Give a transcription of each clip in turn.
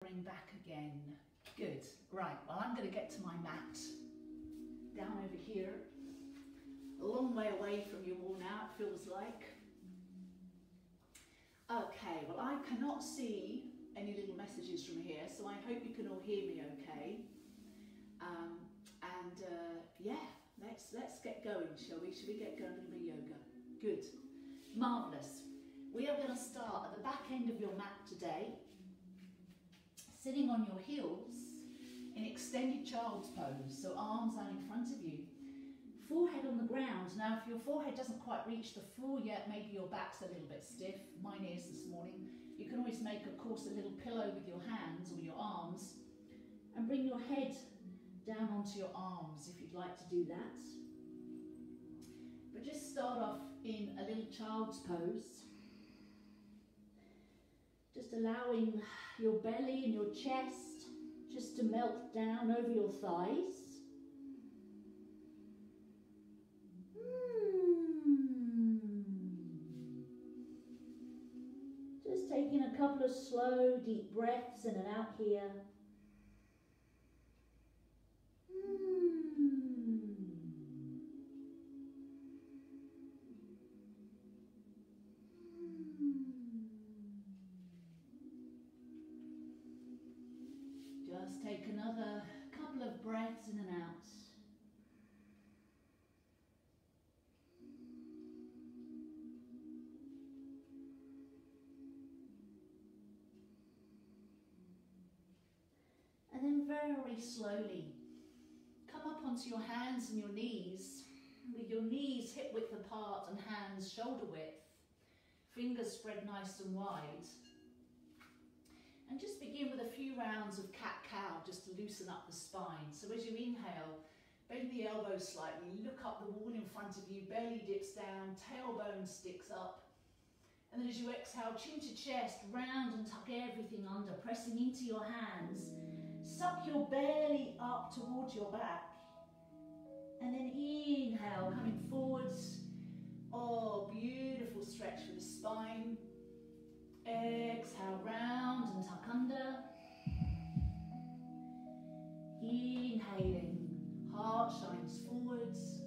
Bring back again. Good. Right, well, I'm going to get to my mat down over here. A long way away from you all now, it feels like. Okay, well, I cannot see any little messages from here, so I hope you can all hear me okay. Yeah, let's get going, shall we? Shall we get going? A little bit of yoga. Good. Marvellous. We are going to start at the back end of your mat today, sitting on your heels in extended child's pose, so arms out in front of you, forehead on the ground. Now, if your forehead doesn't quite reach the floor yet, maybe your back's a little bit stiff. Mine is this morning. You can always make, of course, a little pillow with your hands or your arms and bring your head down onto your arms if you'd like to do that. But just start off in a little child's pose. Just allowing your belly and your chest just to melt down over your thighs. Just taking a couple of slow, deep breaths in and out here. Just take another couple of breaths in and out. And then very slowly, come up onto your hands and your knees, with your knees hip width apart and hands shoulder width, fingers spread nice and wide. And just begin with a few rounds of cat-cow just to loosen up the spine. So as you inhale, bend the elbows slightly, look up the wall in front of you, belly dips down, tailbone sticks up. And then as you exhale, chin to chest, round and tuck everything under, pressing into your hands. Suck your belly up towards your back. And then inhale, coming forwards. Oh, beautiful stretch for the spine. Exhale, round and tuck under. Inhaling, heart shines forwards.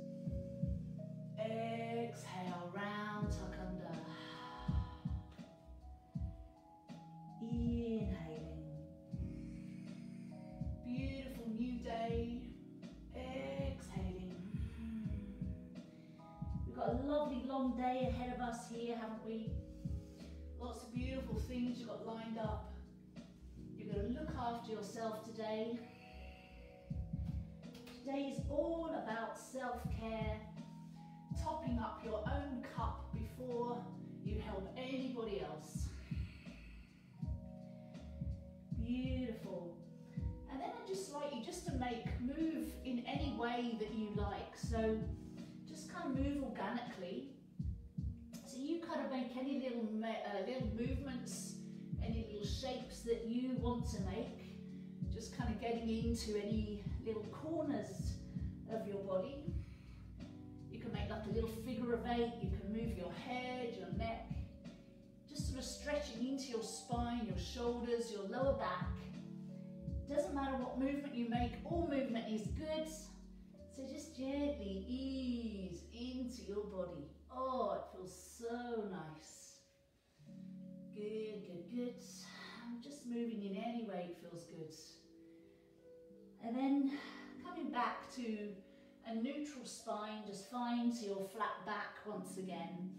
Exhale, round, tuck under. Inhaling. Beautiful new day. Exhaling. We've got a lovely long day ahead of us here, haven't we? Lots of beautiful things you've got lined up. You're going to look after yourself today. Today is all about self-care, topping up your own cup before you help anybody else. Beautiful. And then I'd just like you just to move in any way that you like. So just kind of move organically. So you kind of make any little movements, any little shapes that you want to make, just kind of getting into any little corners of your body. You can make like a little figure of 8, you can move your head, your neck, just sort of stretching into your spine, your shoulders, your lower back. Doesn't matter what movement you make, all movement is good. So just gently ease into your body. Oh, it feels so nice. Good, good, good. I'm just moving in any way it feels good. And then coming back to a neutral spine, just find your flat back once again.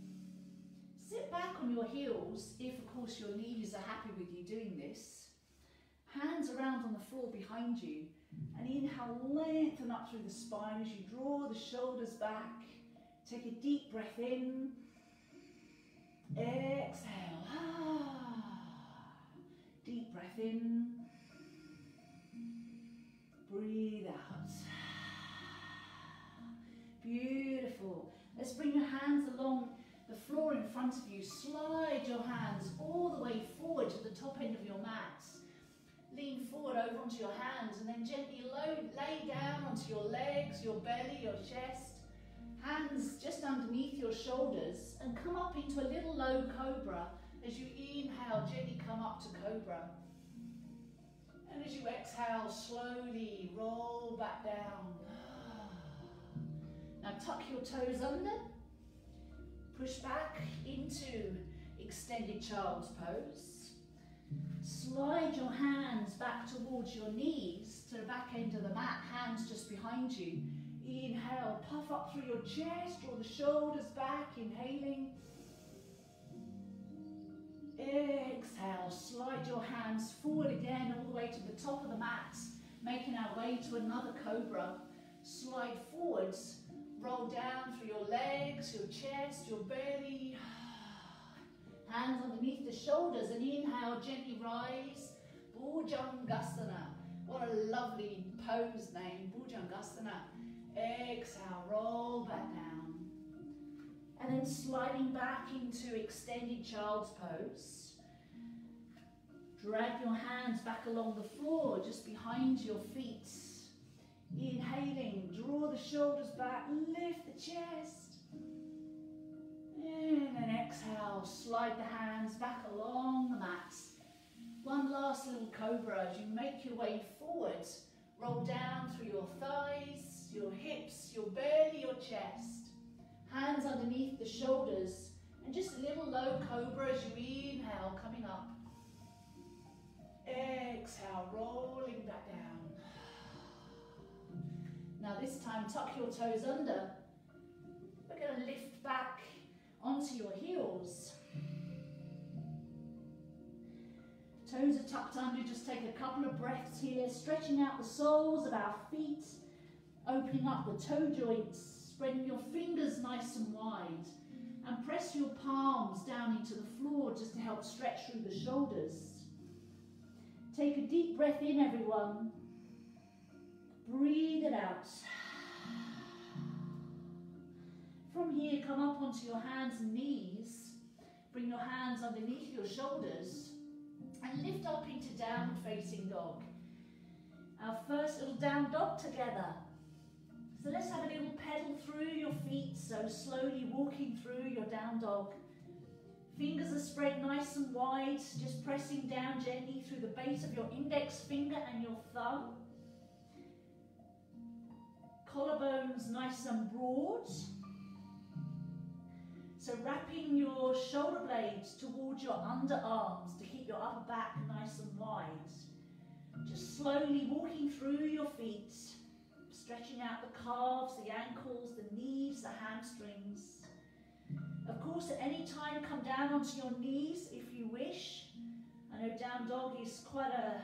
Sit back on your heels if, of course, your knees are happy with you doing this. Hands around on the floor behind you, and inhale, lengthen up through the spine as you draw the shoulders back. Take a deep breath in. Exhale. Deep breath in. Breathe out. Beautiful. Let's bring your hands along the floor in front of you. Slide your hands all the way forward to the top end of your mat. Lean forward over onto your hands and then gently lay down onto your legs, your belly, your chest. Hands just underneath your shoulders and come up into a little low cobra. As you inhale, gently come up to cobra. exhale, slowly roll back down. Now tuck your toes under, push back into extended child's pose. Slide your hands back towards your knees to the back end of the mat, hands just behind you. Inhale, puff up through your chest, draw the shoulders back, inhaling. Exhale, slide your hands forward again all the way to the top of the mat, making our way to another cobra. Slide forwards, roll down through your legs, your chest, your belly. Hands underneath the shoulders, and inhale, gently rise. Bhujangasana. What a lovely pose name, Bhujangasana. Exhale, roll back down. And then sliding back into extended child's pose. Drag your hands back along the floor, just behind your feet. Inhaling, draw the shoulders back, lift the chest. And then exhale, slide the hands back along the mat. One last little cobra as you make your way forward. Roll down through your thighs, your hips, your belly, your chest. Hands underneath the shoulders. And just a little low cobra as you inhale, coming up. Exhale, rolling back down. Now this time, tuck your toes under. We're going to lift back onto your heels. Toes are tucked under, just take a couple of breaths here, stretching out the soles of our feet, opening up the toe joints, spreading your fingers nice and wide, and press your palms down into the floor just to help stretch through the shoulders. Take a deep breath in, everyone. Breathe it out. From here, come up onto your hands and knees. Bring your hands underneath your shoulders and lift up into downward facing dog. Our first little down dog together. So let's have a little pedal through your feet, so slowly walking through your down dog. Fingers are spread nice and wide, just pressing down gently through the base of your index finger and your thumb. Collarbones nice and broad. So wrapping your shoulder blades towards your underarms to keep your upper back nice and wide. Just slowly walking through your feet, stretching out the calves, the ankles, the knees, the hamstrings. Of course, at any time, come down onto your knees if you wish. I know down dog is quite a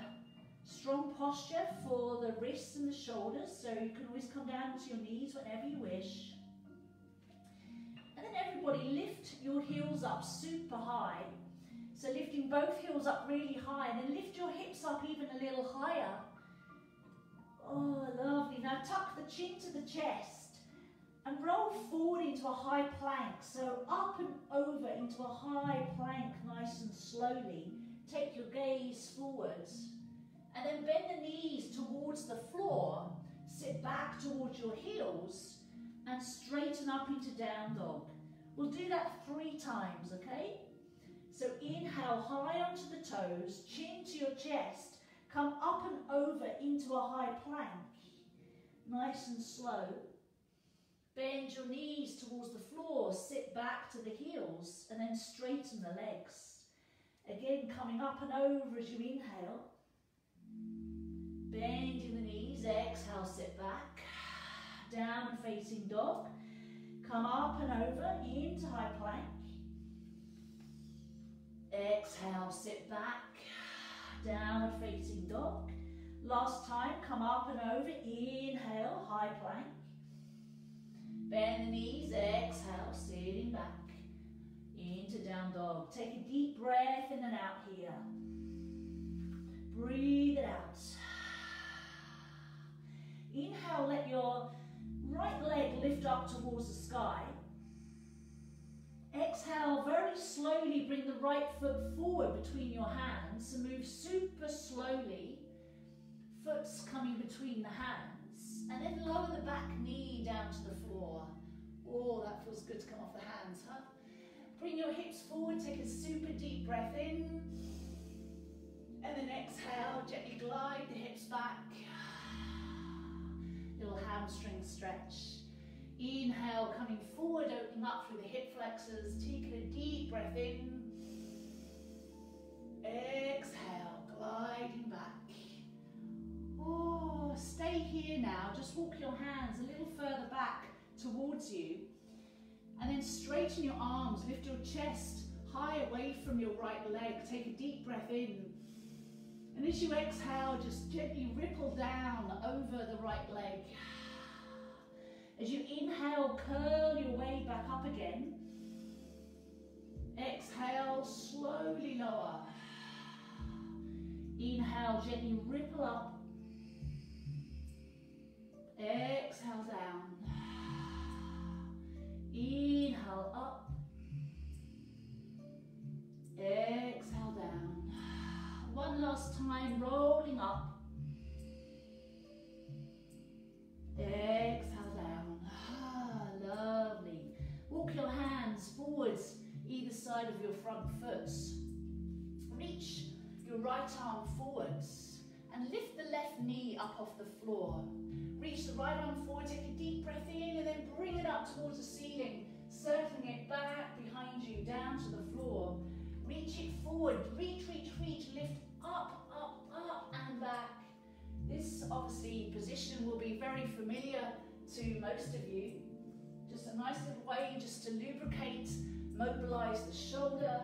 strong posture for the wrists and the shoulders, so you can always come down onto your knees whenever you wish. And then everybody lift your heels up super high. So lifting both heels up really high, and then lift your hips up even a little higher. Oh, lovely. Now tuck the chin to the chest and roll forward into a high plank. So up and over into a high plank nice and slowly. Take your gaze forwards. And then bend the knees towards the floor. Sit back towards your heels and straighten up into down dog. We'll do that 3 times, okay? So inhale high onto the toes, chin to your chest. Come up and over into a high plank. Nice and slow. Bend your knees towards the floor, sit back to the heels, and then straighten the legs. Again, coming up and over as you inhale. Bending the knees, exhale, sit back. Down and facing dog. Come up and over into high plank. Exhale, sit back. Downward facing dog. Last time, come up and over. Inhale, high plank. Bend the knees, exhale, sitting back. Into down dog. Take a deep breath in and out here. Breathe it out. Inhale, let your right leg lift up towards the sky. Exhale, very slowly bring the right foot forward between your hands and move super slowly. Foot's coming between the hands. And then lower the back knee down to the floor. Oh, that feels good to come off the hands, huh? Bring your hips forward, take a super deep breath in. And then exhale, gently glide the hips back. hamstring stretch. Inhale, coming forward, opening up through the hip flexors, taking a deep breath in. Exhale, gliding back. Oh, stay here now. Just walk your hands a little further back towards you. And then straighten your arms, lift your chest high away from your right leg. Take a deep breath in. And as you exhale, just gently ripple down over the right leg. As you inhale, curl your way back up again. Exhale, slowly lower. Inhale, gently ripple up. Exhale down. Inhale up. Exhale down. One last time, rolling up. Exhale down. Lovely. Walk your hands forwards, either side of your front foot. Reach your right arm forwards and lift the left knee up off the floor. Reach the right arm forward, take a deep breath in and then bring it up towards the ceiling, circling it back behind you, down to the floor. Reach it forward, reach, reach, reach, lift up, up, up and back. This obviously position will be very familiar to most of you. Just a nice little way just to lubricate, mobilize the shoulder.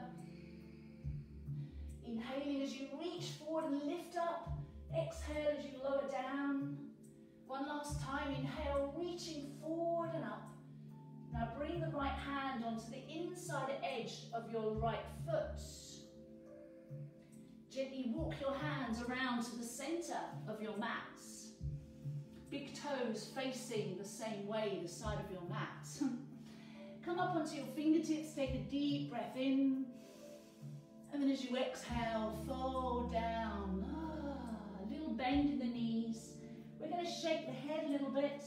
Inhaling as you reach forward and lift up. Exhale as you lower down. One last time, inhale, reaching forward and up. Now bring the right hand onto the inside edge of your right foot. Gently walk your hands around to the center of your mat. Big toes facing the same way, the side of your mat. Come up onto your fingertips, take a deep breath in. And then as you exhale, fold down. A little bend in the knees. We're going to shake the head a little bit.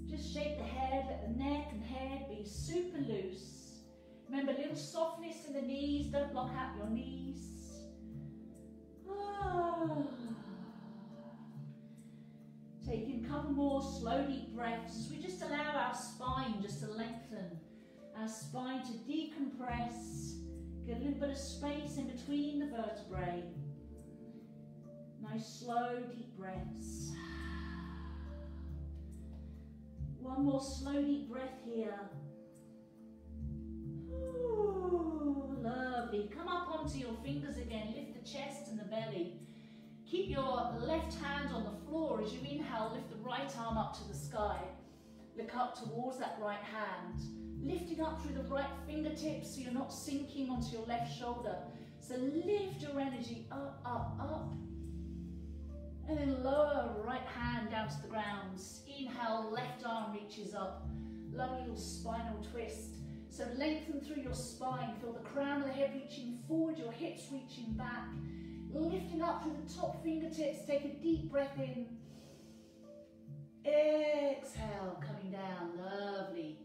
Just shake the head, let the neck and head be super loose. Remember, a little softness in the knees, don't lock out your knees. Taking a couple more slow deep breaths. We just allow our spine just to lengthen. Our spine to decompress. Get a little bit of space in between the vertebrae. Nice slow deep breaths. One more slow deep breath here. Ooh, lovely. Come up onto your fingers again. Lift the chest and the belly. Keep your left hand on the floor. As you inhale, lift the right arm up to the sky. Look up towards that right hand. Lifting up through the right fingertips so you're not sinking onto your left shoulder. So lift your energy up, up, up. And then lower right hand down to the ground. Inhale, left arm reaches up. Lovely little spinal twist. So lengthen through your spine. Feel the crown of the head reaching forward, your hips reaching back. Lifting up through the top fingertips. Take a deep breath in. Exhale, coming down. Lovely.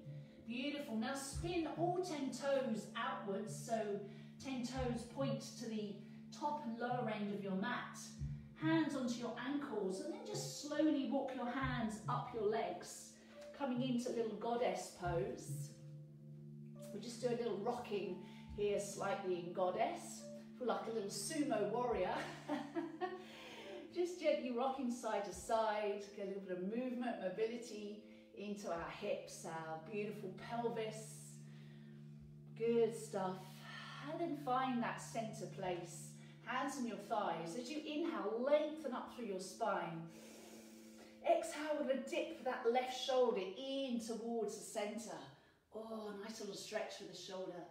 Beautiful. Now spin all 10 toes outwards. So 10 toes point to the top and lower end of your mat. Hands onto your ankles, and then just slowly walk your hands up your legs, coming into little goddess pose. We just do a little rocking here slightly in goddess. Feel like a little sumo warrior. Just gently rocking side to side, get a little bit of movement, mobility into our hips, our beautiful pelvis. Good stuff. And then find that center place. Hands on your thighs. As you inhale, lengthen up through your spine. Exhale with a dip for that left shoulder in towards the center. Oh, nice little stretch for the shoulder.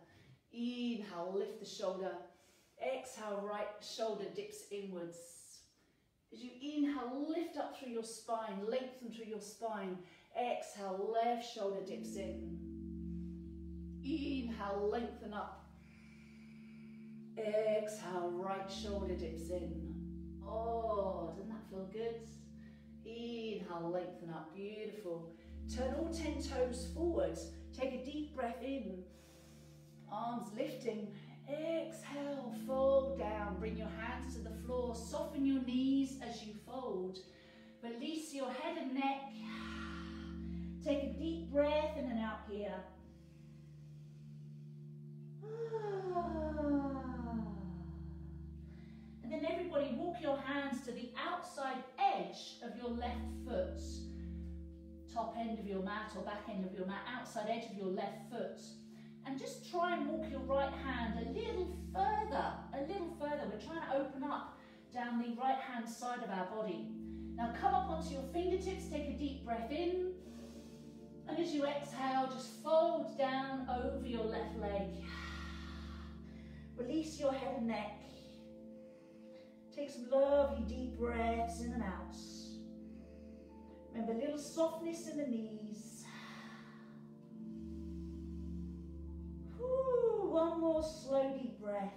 Inhale, lift the shoulder. Exhale, right shoulder dips inwards. As you inhale, lift up through your spine, lengthen through your spine. Exhale, left shoulder dips in. Inhale, lengthen up. Exhale, right shoulder dips in. Oh, doesn't that feel good? Inhale, lengthen up, beautiful. Turn all 10 toes forward. Take a deep breath in. Arms lifting. Exhale, fold down. Bring your hands to the floor. Soften your knees as you fold. Release your head and neck. Take a deep breath in and out here. And then everybody walk your hands to the outside edge of your left foot. Top end of your mat or back end of your mat, outside edge of your left foot. And just try and walk your right hand a little further, We're trying to open up down the right hand side of our body. Now come up onto your fingertips, take a deep breath in. And as you exhale, just fold down over your left leg. Release your head and neck. Take some lovely deep breaths in and out. Remember, a little softness in the knees. Whew, one more slow deep breath.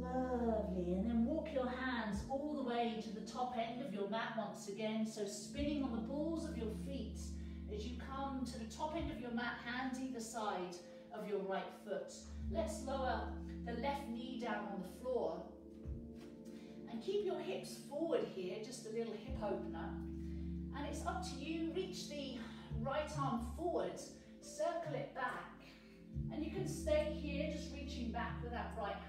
Lovely. And then walk your hands all the way to the top end of your mat once again. So spinning on the balls of your feet as you come to the top end of your mat, hands either side of your right foot. Let's lower the left knee down on the floor. And keep your hips forward here, just a little hip opener. And it's up to you. Reach the right arm forward, circle it back. And you can stay here, just reaching back with that right hand.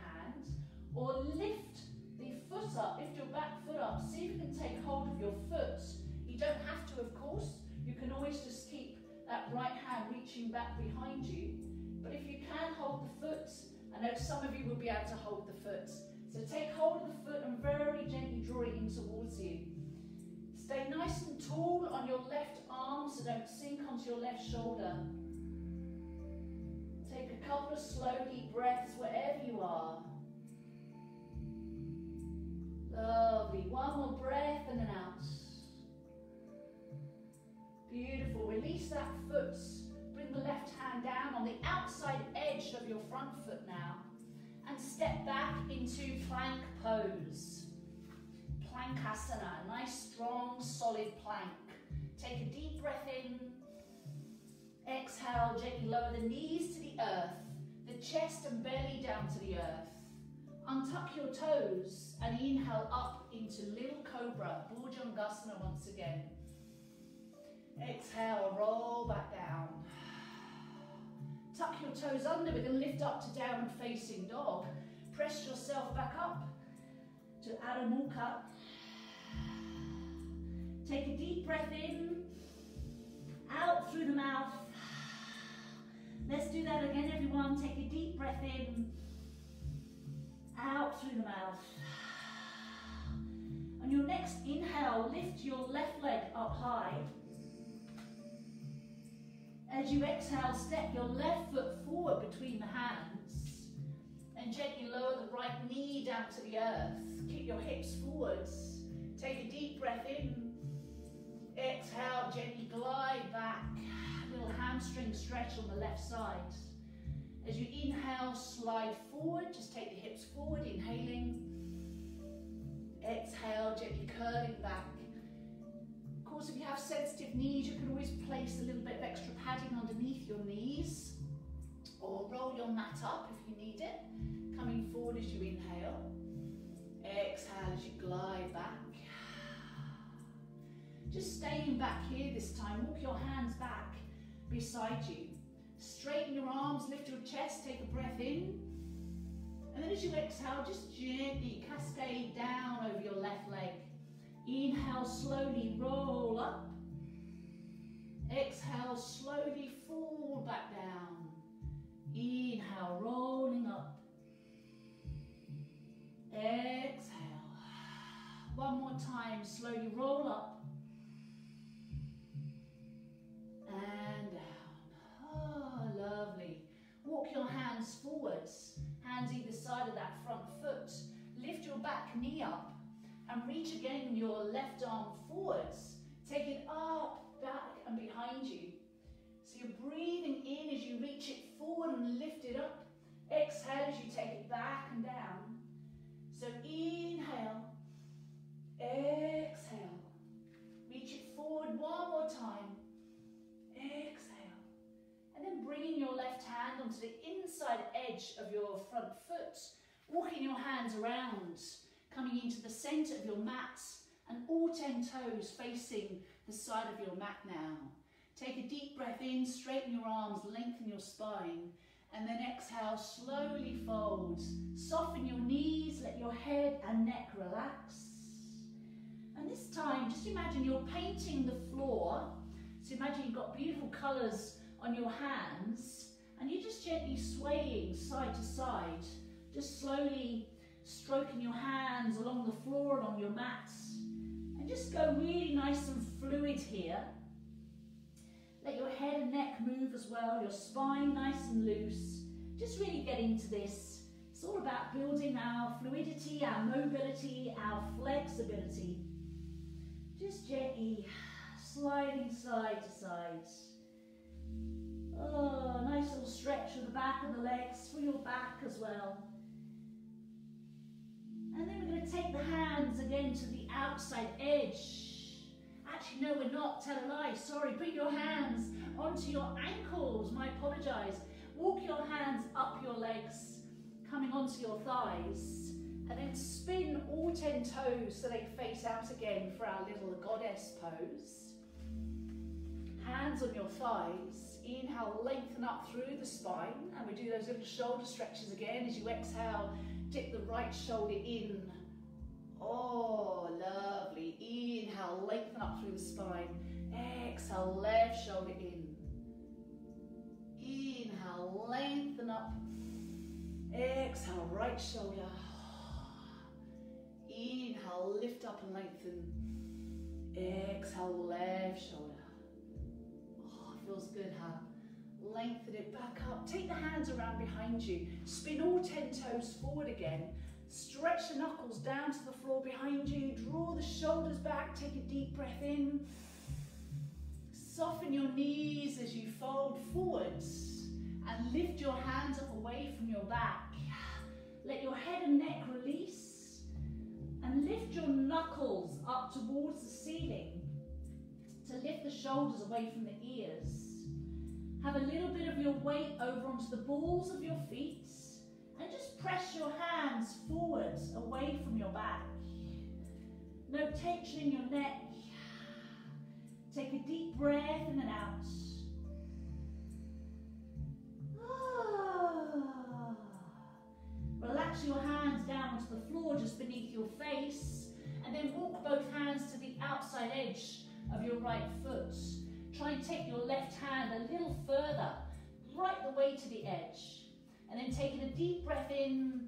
Or lift the foot up, lift your back foot up. See if you can take hold of your foot. You don't have to, of course. You can always just keep that right hand reaching back behind you. But if you can hold the foot, I know some of you will be able to hold the foot. So take hold of the foot and very gently draw it in towards you. Stay nice and tall on your left arm, so don't sink onto your left shoulder. Take a couple of slow deep breaths wherever you are. Lovely. One more breath in and out. Beautiful. Release that foot. Bring the left hand down on the outside edge of your front foot now. And step back into plank pose. Plankasana, a nice, strong, solid plank. Take a deep breath in. Exhale, gently lower the knees to the earth, the chest and belly down to the earth. Untuck your toes and inhale up into little cobra, Bhujangasana once again. Exhale, roll back down. Tuck your toes under, we're going to lift up to downward facing dog. Press yourself back up to Adho Mukha. Take a deep breath in, out through the mouth. Let's do that again, everyone. Take a deep breath in, out through the mouth. On your next inhale, lift your left leg up high. As you exhale, step your left foot forward between the hands and gently lower the right knee down to the earth. Keep your hips forwards. Take a deep breath in. Exhale, gently glide back. A little hamstring stretch on the left side. As you inhale, slide forward. Just take the hips forward, inhaling. Exhale, gently curling back. Of course, if you have sensitive knees, you can always place a little bit of extra padding underneath your knees or roll your mat up if you need it. Coming forward as you inhale. Exhale as you glide back. Just staying back here this time. Walk your hands back beside you. Straighten your arms, lift your chest, take a breath in. And then as you exhale, just gently cascade down over your left leg. Inhale, slowly roll up. Exhale, slowly fall back down. Inhale, rolling up. Exhale. One more time, slowly roll up. And down. Oh, lovely. Walk your hands forwards. Hands either side of that front foot. Lift your back knee up. And reach again your left arm forwards. Take it up, back and behind you. So you're breathing in as you reach it forward and lift it up. Exhale as you take it back and down. So inhale, exhale. Reach it forward one more time. Exhale. And then bringing your left hand onto the inside edge of your front foot. Walking your hands around. coming into the centre of your mat and all 10 toes facing the side of your mat now. Take a deep breath in, straighten your arms, lengthen your spine, and then exhale, slowly fold. Soften your knees, let your head and neck relax. And this time, just imagine you're painting the floor. So imagine you've got beautiful colours on your hands, and you're just gently swaying side to side, just slowly stroking your hands along the floor and on your mat. And just go really nice and fluid here. Let your head and neck move as well, your spine nice and loose. Just really get into this. It's all about building our fluidity, our mobility, our flexibility. Just gently sliding side to side. Oh, nice little stretch of the back of the legs, for your back as well. And then we're going to take the hands again to the outside edge. Actually, no, we're not. Tell a lie. Sorry. Bring your hands onto your ankles. My apologise. Walk your hands up your legs, coming onto your thighs. And then spin all 10 toes so they face out again for our little goddess pose. Hands on your thighs. Inhale, lengthen up through the spine. And we do those little shoulder stretches again. As you exhale, dip the right shoulder in. Oh, lovely. Inhale, lengthen up through the spine. Exhale, left shoulder in. Inhale, lengthen up. Exhale, right shoulder. Inhale, lift up and lengthen. Exhale, left shoulder. Oh, feels good, huh? Lengthen it back up. Take the hands around behind you. Spin all 10 toes forward again. Stretch the knuckles down to the floor behind you. Draw the shoulders back. Take a deep breath in. Soften your knees as you fold forwards and lift your hands up away from your back. Let your head and neck release and lift your knuckles up towards the ceiling to lift the shoulders away from the ears. Have a little bit of your weight over onto the balls of your feet and just press your hands forwards away from your back. No tension in your neck. Take a deep breath in and out. Relax your hands down onto the floor just beneath your face, and then walk both hands to the outside edge of your right foot. Try and take your left hand a little further, right the way to the edge. And then taking a deep breath in,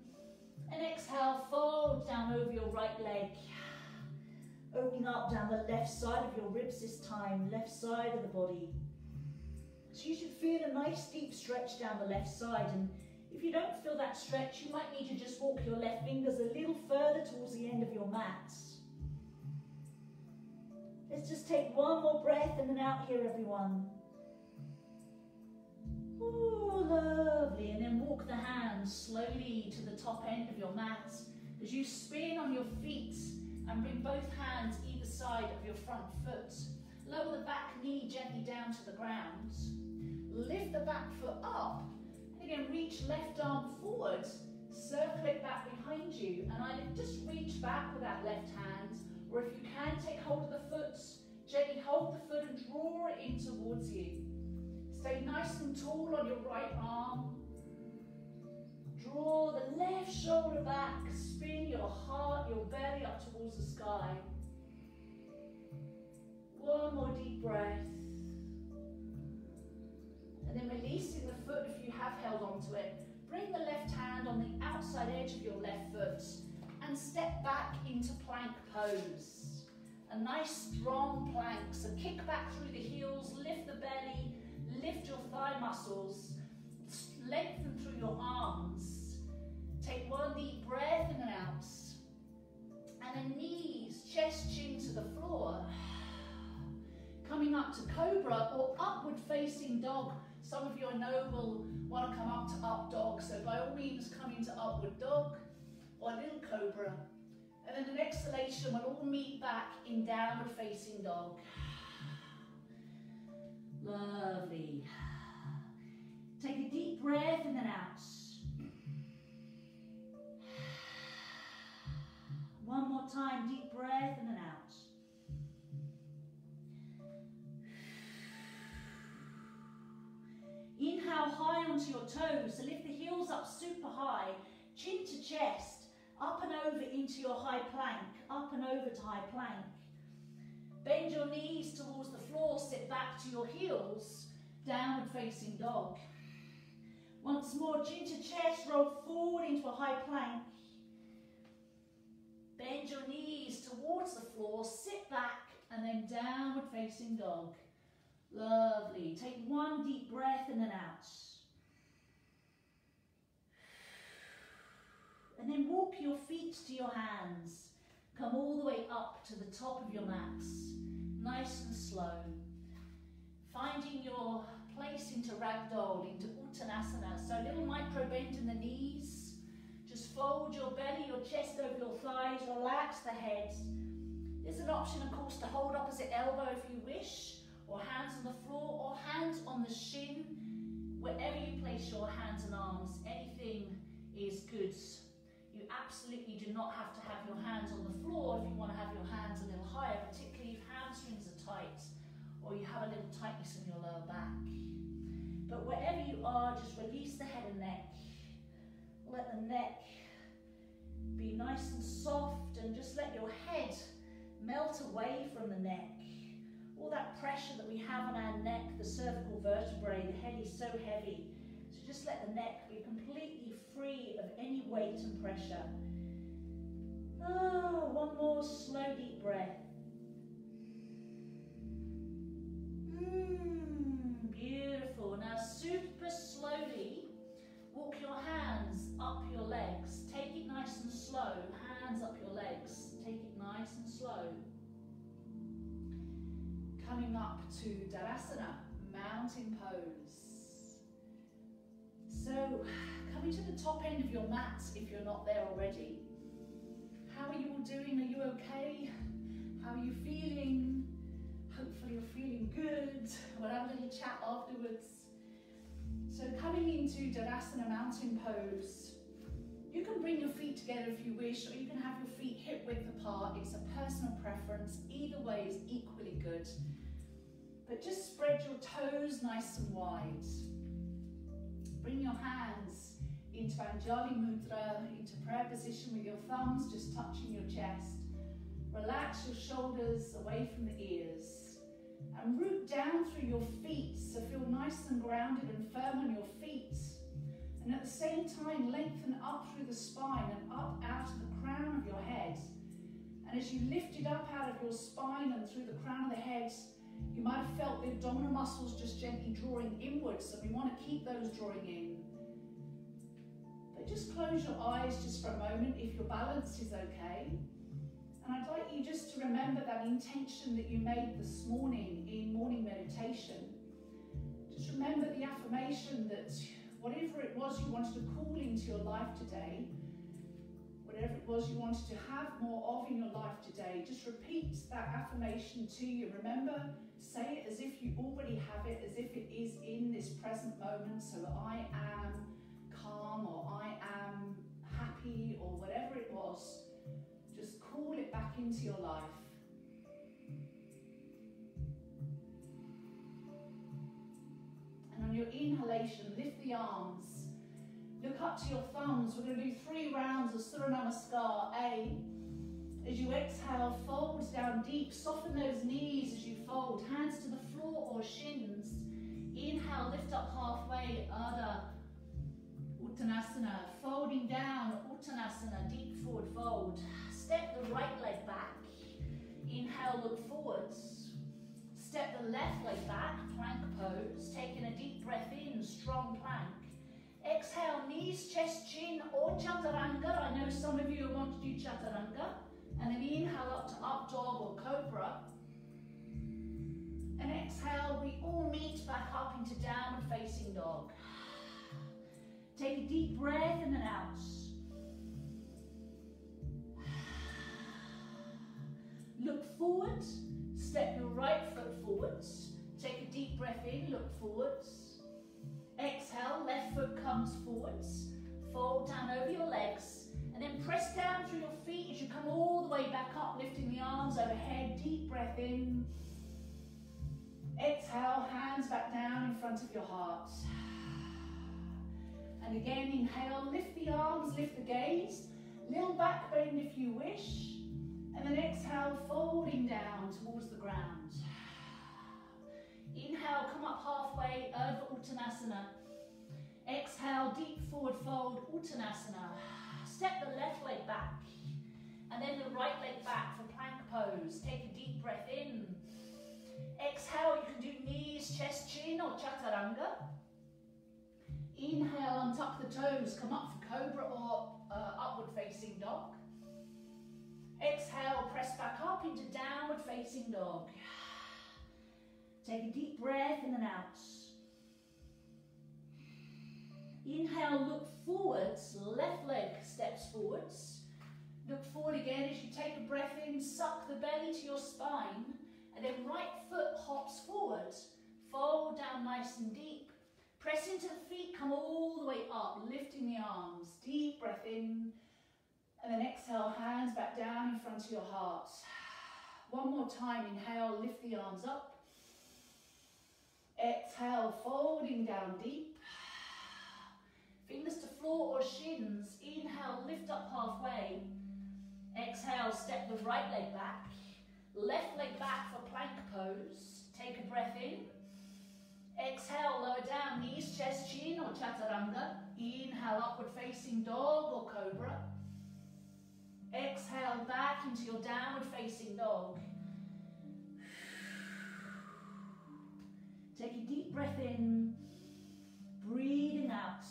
and exhale, fold down over your right leg. Opening up down the left side of your ribs this time, left side of the body. So you should feel a nice deep stretch down the left side, and if you don't feel that stretch, you might need to just walk your left fingers a little further towards the end of your mat. Let's just take one more breath in and out here, everyone. Oh, lovely. And then walk the hands slowly to the top end of your mat as you spin on your feet and bring both hands either side of your front foot. Lower the back knee gently down to the ground. Lift the back foot up. And again, reach left arm forward. Circle it back behind you. And either just reach back with that left hand, or if you can, take hold of the foot. Gently hold the foot and draw it in towards you. Stay nice and tall on your right arm. Draw the left shoulder back. Spin your heart, your belly up towards the sky. One more deep breath. And then releasing the foot if you have held onto it. Bring the left hand on the outside edge of your left foot and step back into plank pose. A nice strong plank. So kick back through the heels, lift the belly, lift your thigh muscles, lengthen through your arms. Take one deep breath in and out. And then knees, chest, chin to the floor. Coming up to cobra or upward facing dog. Some of you I know will want to come up to up dog. So by all means come into upward dog or little cobra. And then an exhalation, we'll all meet back in downward facing dog. Lovely. Take a deep breath in and out. time. Deep breath in and out. Inhale high onto your toes, so lift the heels up super high, chin to chest, up and over into your high plank, up and over to high plank. Bend your knees towards the floor, sit back to your heels, downward facing dog. Once more, chin to chest, roll forward into a high plank. Bend your knees towards the floor, sit back, and then downward facing dog. Lovely. Take one deep breath in and out. And then walk your feet to your hands. Come all the way up to the top of your mats. Nice and slow. Finding your place into ragdoll, into uttanasana. So a little micro bend in the knees. Just fold your belly, your chest over your thighs. Relax the head. There's an option, of course, to hold opposite elbow if you wish. Or hands on the floor, or hands on the shin. Wherever you place your hands and arms, anything is good. You absolutely do not have to have your hands on the floor if you want to have your hands a little higher, particularly if hamstrings are tight or you have a little tightness in your lower back. But wherever you are, just release the head and neck. Let the neck be nice and soft, and just let your head melt away from the neck. All that pressure that we have on our neck, the cervical vertebrae, the head is so heavy. So just let the neck be completely free of any weight and pressure. Oh, one more slow deep breath. Beautiful. Now super slowly, walk your hands up your legs. Take it nice and slow. Hands up your legs. Take it nice and slow. Coming up to Tadasana, mountain pose. So, coming to the top end of your mat if you're not there already. How are you all doing? Are you okay? How are you feeling? Hopefully you're feeling good. We'll have a little chat afterwards. So coming into Tadasana, mountain pose. You can bring your feet together if you wish, or you can have your feet hip width apart. It's a personal preference. Either way is equally good. But just spread your toes nice and wide. Bring your hands into Anjali Mudra, into prayer position with your thumbs just touching your chest. Relax your shoulders away from the ears. And root down through your feet, so feel nice and grounded and firm on your feet. And at the same time, lengthen up through the spine and up out of the crown of your head. And as you lift it up out of your spine and through the crown of the head, you might have felt the abdominal muscles just gently drawing inwards, and we want to keep those drawing in. But just close your eyes just for a moment if your balance is okay. And I'd like you just to remember that intention that you made this morning in morning meditation. Just remember the affirmation that whatever it was you wanted to call into your life today, whatever it was you wanted to have more of in your life today, just repeat that affirmation to you. Remember, say it as if you already have it, as if it is in this present moment. So I am calm, or I am happy, or whatever it was. Just call it back into your life. And on your inhalation, lift the arms. Look up to your thumbs. We're going to do 3 rounds of Surya Namaskar. A. As you exhale, fold down deep. Soften those knees as you fold. Hands to the floor or shins. Inhale, lift up halfway. Adha. Uttanasana. Folding down. Uttanasana. Deep forward fold. Step the right leg back. Inhale, look forwards. Step the left leg back. Plank pose. Taking a deep breath in. Strong plank. Exhale, knees, chest, chin, or chaturanga. I know some of you want to do chaturanga. And then inhale up to up dog or cobra. And exhale, we all meet back up into downward facing dog. Take a deep breath in and out. Look forward. Step your right foot forwards. Take a deep breath in, look forwards. Exhale, left foot comes forwards. Fold down over your legs. And then press down through your feet as you come all the way way back up, lifting the arms overhead. Deep breath in. Exhale, hands back down in front of your heart. And again, inhale, lift the arms, lift the gaze. Little back bend if you wish. And then exhale, folding down towards the ground. Inhale, come up halfway, Urdhva Uttanasana. Exhale, deep forward fold, Uttanasana. Step the left leg back. And then the right leg back for plank pose. Take a deep breath in. Exhale, you can do knees, chest, chin, or chaturanga. Inhale, untuck the toes, come up for cobra or upward facing dog. Exhale, press back up into downward facing dog. Take a deep breath in and out. Inhale, look forwards, left leg steps forwards. Look forward again as you take a breath in, suck the belly to your spine, and then right foot hops forward. Fold down nice and deep. Press into the feet, come all the way up, lifting the arms. Deep breath in, and then exhale, hands back down in front of your heart. One more time, inhale, lift the arms up. Exhale, folding down deep. Fingers to floor or shins. Inhale, lift up halfway. Exhale, step the right leg back. Left leg back for plank pose. Take a breath in. Exhale, lower down, knees, chest, chin or chaturanga. Inhale, upward facing dog or cobra. Exhale, back into your downward facing dog. Take a deep breath in, breathing out.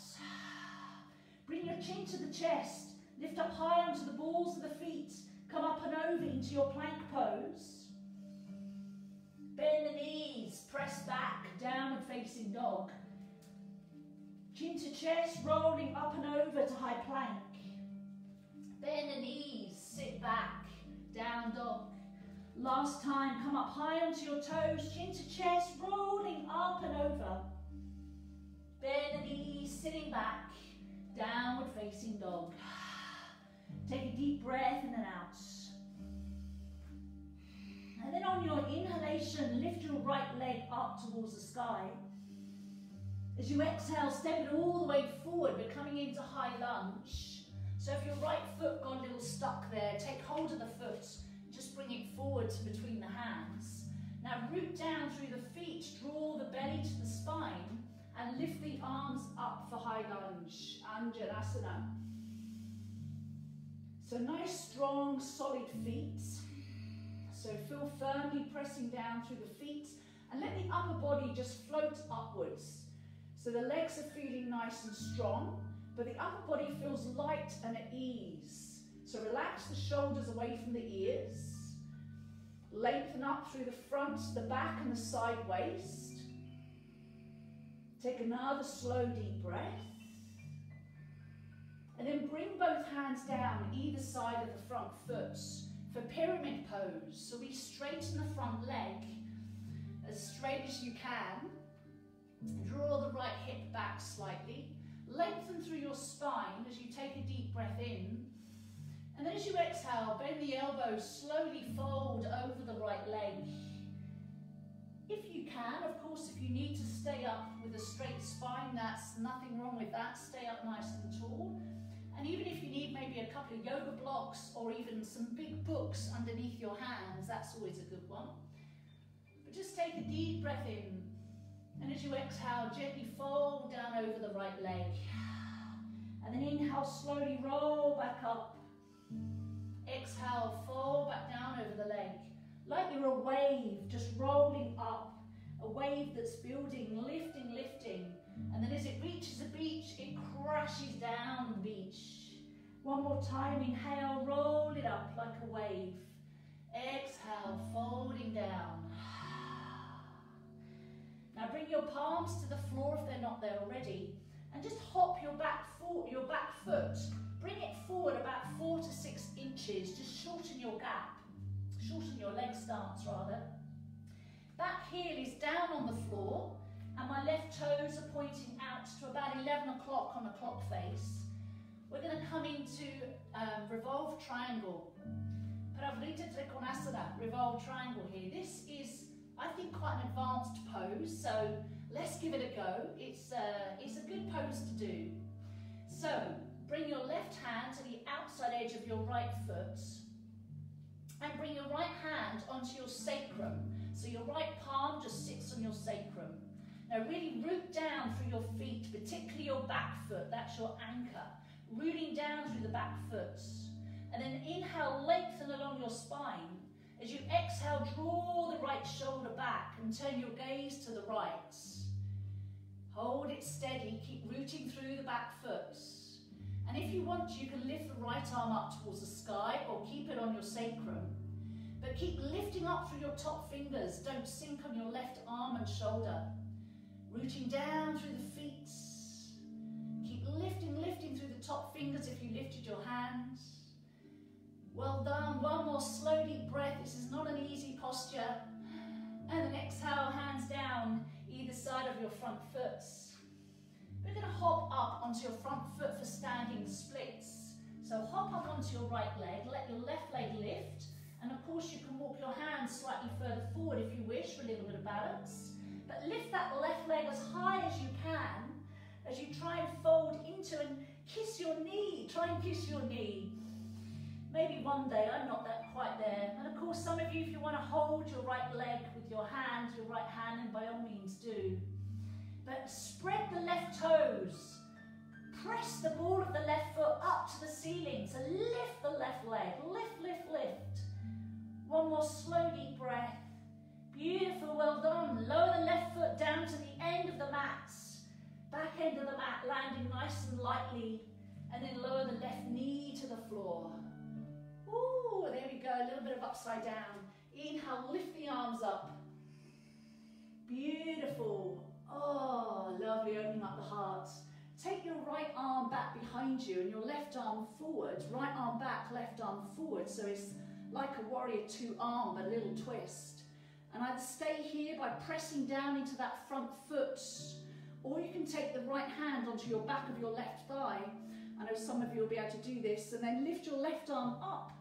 Bring your chin to the chest, lift up high onto the balls of the feet, come up and over into your plank pose. Bend the knees, press back, downward facing dog. Chin to chest, rolling up and over to high plank. Bend the knees, sit back, down dog. Last time, come up high onto your toes, chin to chest, rolling up and over. Bend the knees, sitting back, downward facing dog. Take a deep breath in and out. And then on your inhalation, lift your right leg up towards the sky. As you exhale, step it all the way forward. We're coming into high lunge. So if your right foot got a little stuck there, take hold of the foot. Just bring it forward to between the hands. Now root down through the feet, draw the belly to the spine, and lift the arms up for high lunge, Anjanasana. So nice, strong, solid feet. So feel firmly pressing down through the feet, and let the upper body just float upwards. So the legs are feeling nice and strong, but the upper body feels light and at ease. So relax the shoulders away from the ears. Lengthen up through the front, the back and the side waist. Take another slow deep breath. And then bring both hands down either side of the front foot for pyramid pose. So we straighten the front leg as straight as you can. Draw the right hip back slightly. Lengthen through your spine as you take a deep breath in. And then as you exhale, bend the elbows, slowly fold over the right leg. If you can, of course, if you need to stay up with a straight spine, that's nothing wrong with that. Stay up nice and tall. And even if you need maybe a couple of yoga blocks or even some big books underneath your hands, that's always a good one. But just take a deep breath in. And as you exhale, gently fold down over the right leg. And then inhale, slowly roll back up. Exhale, fold back down over the leg. Like you're a wave, just rolling up. A wave that's building, lifting, lifting. And then as it reaches the beach, it crashes down the beach. One more time, inhale, roll it up like a wave. Exhale, folding down. Now bring your palms to the floor if they're not there already. And just hop your back foot. Bring it forward about 4 to 6 inches. Just shorten your gap. Shorten your leg stance rather. Back heel is down on the floor. And my left toes are pointing out to about 11 o'clock on the clock face. We're going to come into revolve triangle. Pravrita Trikonasana, revolved triangle here. This is, I think, quite an advanced pose, so let's give it a go. It's a good pose to do. So, bring your left hand to the outside edge of your right foot and bring your right hand onto your sacrum. So your right palm just sits on your sacrum. Now really root down through your feet, particularly your back foot, that's your anchor. Rooting down through the back foot. And then inhale, lengthen along your spine. As you exhale, draw the right shoulder back and turn your gaze to the right. Hold it steady, keep rooting through the back foot. And if you want, you can lift the right arm up towards the sky or keep it on your sacrum. But keep lifting up through your top fingers. Don't sink on your left arm and shoulder. Rooting down through the feet. Keep lifting through the top fingers if you lifted your hands. Well done. One more slow, deep breath. This is not an easy posture. And then exhale, hands down either side of your front foot. We're going to hop up onto your front foot for standing splits. So hop up onto your right leg, let your left leg lift, and of course you can walk your hands slightly further forward if you wish for a little bit of balance. But lift that left leg as high as you can as you try and fold into and kiss your knee. Try and kiss your knee. Maybe one day, I'm not quite there. And of course some of you, if you want to hold your right leg with your hand, your right hand, and by all means do. But spread the left toes. Press the ball of the left foot up to the ceiling. So lift the left leg. Lift, lift, lift. One more slow, deep breath. Beautiful, well done. Lower the left foot down to the end of the mat. Back end of the mat, landing nice and lightly. And then lower the left knee to the floor. Ooh, there we go. A little bit of upside down. Inhale, lift the arms up. Beautiful. Oh, lovely, opening up the heart. Take your right arm back behind you and your left arm forward. Right arm back, left arm forward. So it's like a warrior two arm, but a little twist. And I'd stay here by pressing down into that front foot. Or you can take the right hand onto your back of your left thigh. I know some of you will be able to do this. And then lift your left arm up.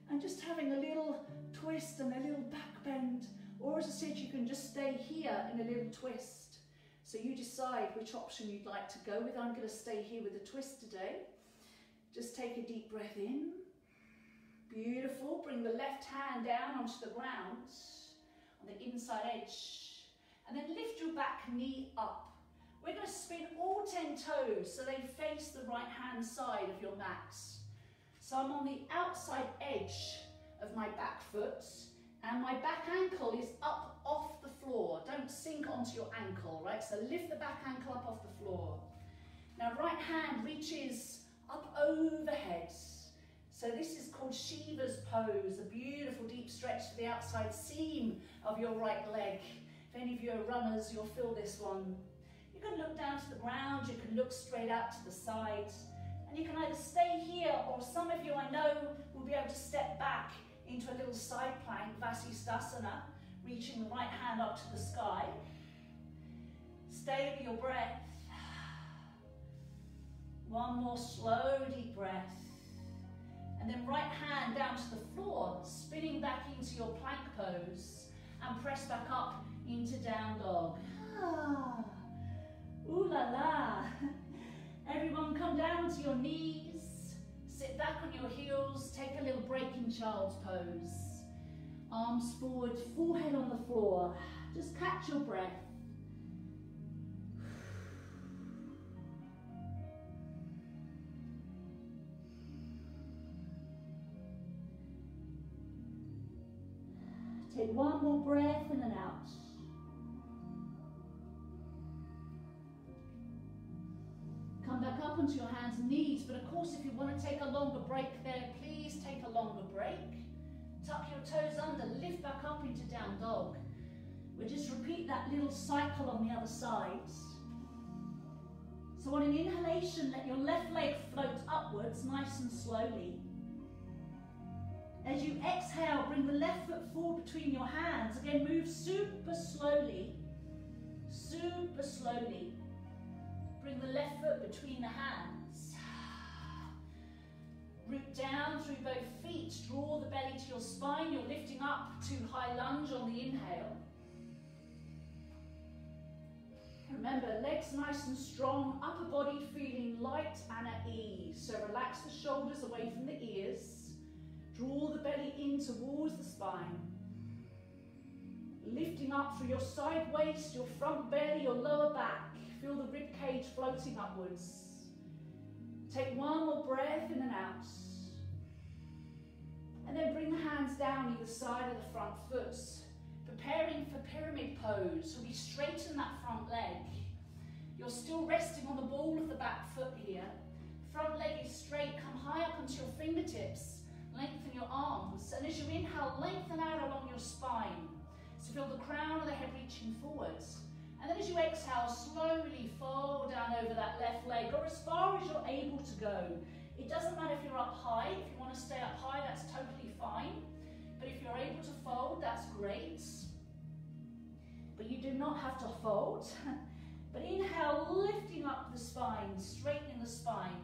And just having a little twist and a little back bend. Or as I said, you can just stay here in a little twist. So you decide which option you'd like to go with. I'm going to stay here with a twist today. Just take a deep breath in. Beautiful. Bring the left hand down onto the ground on the inside edge. And then lift your back knee up. We're going to spin all 10 toes so they face the right hand side of your mat. So I'm on the outside edge of my back foot. And my back ankle is up off the floor. Don't sink onto your ankle, right? So lift the back ankle up off the floor. Now right hand reaches up overhead. So this is called Shiva's pose, a beautiful deep stretch to the outside seam of your right leg. If any of you are runners, you'll feel this one. You can look down to the ground, you can look straight out to the side. And you can either stay here, or some of you I know will be able to step back into a little side plank, Vasisthasana, reaching the right hand up to the sky. Stay with your breath. One more slow, deep breath. And then right hand down to the floor, spinning back into your plank pose, and press back up into down dog. Ah. Ooh la la. Everyone come down to your knees. Sit back on your heels, take a little break in child's pose. Arms forward, forehead on the floor. Just catch your breath. Take one more breath in and out. Come back up onto your hands and knees, but of course if you want to take a longer break there, please take a longer break. Tuck your toes under, lift back up into down dog. We'll just repeat that little cycle on the other side. So on an inhalation, let your left leg float upwards nice and slowly. As you exhale, bring the left foot forward between your hands. Again, move super slowly. Super slowly. Bring the left foot between the hands. Root down through both feet. Draw the belly to your your spine. You're lifting up to high lunge on the inhale. Remember, legs nice and strong, upper body feeling light and at ease. So relax the shoulders away from the ears. Draw the belly in towards the spine. Lifting up through your side waist, your front belly, your lower back. Feel the rib cage floating upwards. Take one more breath in and out. And then bring the hands down either side of the front foot. Preparing for pyramid pose. So we straighten that front leg. You're still resting on the ball of the back foot here. Front leg is straight. Come high up onto your fingertips. Lengthen your arms. And as you inhale, lengthen out along your spine. So feel the crown of the head reaching forwards. And then as you exhale, slowly fold down over that left leg, or as far as you're able to go. It doesn't matter if you're up high. If you want to stay up high, that's totally fine. But if you're able to fold, that's great. But you do not have to fold. But inhale, lifting up the spine, straightening the spine.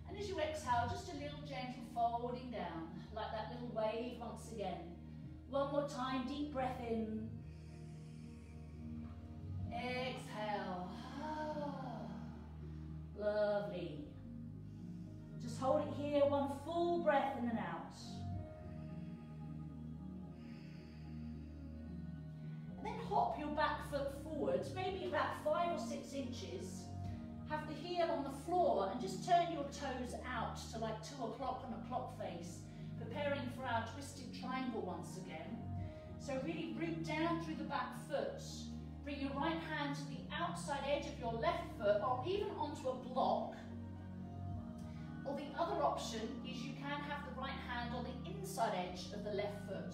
And as you exhale, just a little gentle folding down, like that little wave once again. One more time, deep breath in. Exhale. Lovely. Just hold it here, one full breath in and out. And then hop your back foot forwards, maybe about 5 or 6 inches. Have the heel on the floor and just turn your toes out to like 2 o'clock on a clock face, preparing for our twisted triangle once again. So really root down through the back foot. Bring your right hand to the outside edge of your left foot, or even onto a block. Or the other option is you can have the right hand on the inside edge of the left foot.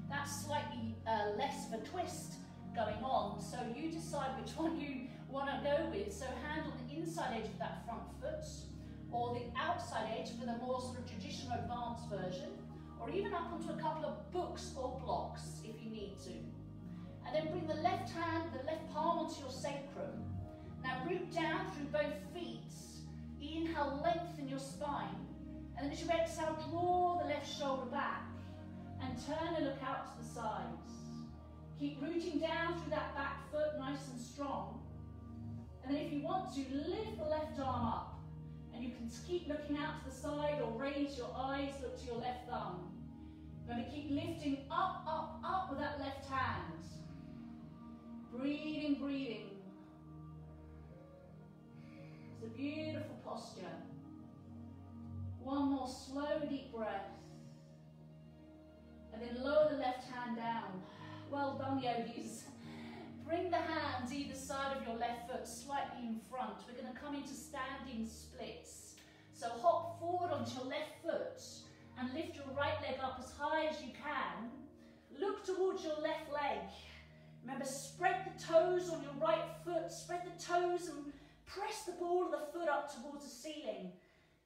That's slightly less of a twist going on, so you decide which one you want to go with. So hand on the inside edge of that front foot, or the outside edge for the more sort of traditional advanced version, or even up onto a couple of books or blocks if you need to. And then bring the left hand, the left palm onto your sacrum. Now root down through both feet. Inhale, lengthen your spine. And then as you exhale, draw the left shoulder back and turn and look out to the sides. Keep rooting down through that back foot nice and strong. And then if you want to, lift the left arm up. And you can keep looking out to the side or raise your eyes, look to your left thumb. You're going to keep lifting up, up, up with that left hand. Breathing, breathing. It's a beautiful posture. One more slow, deep breath. And then lower the left hand down. Well done, yogis. Bring the hands either side of your left foot slightly in front. We're going to come into standing splits. So hop forward onto your left foot and lift your right leg up as high as you can. Look towards your left leg. Remember, spread the toes on your right foot, spread the toes and press the ball of the foot up towards the ceiling.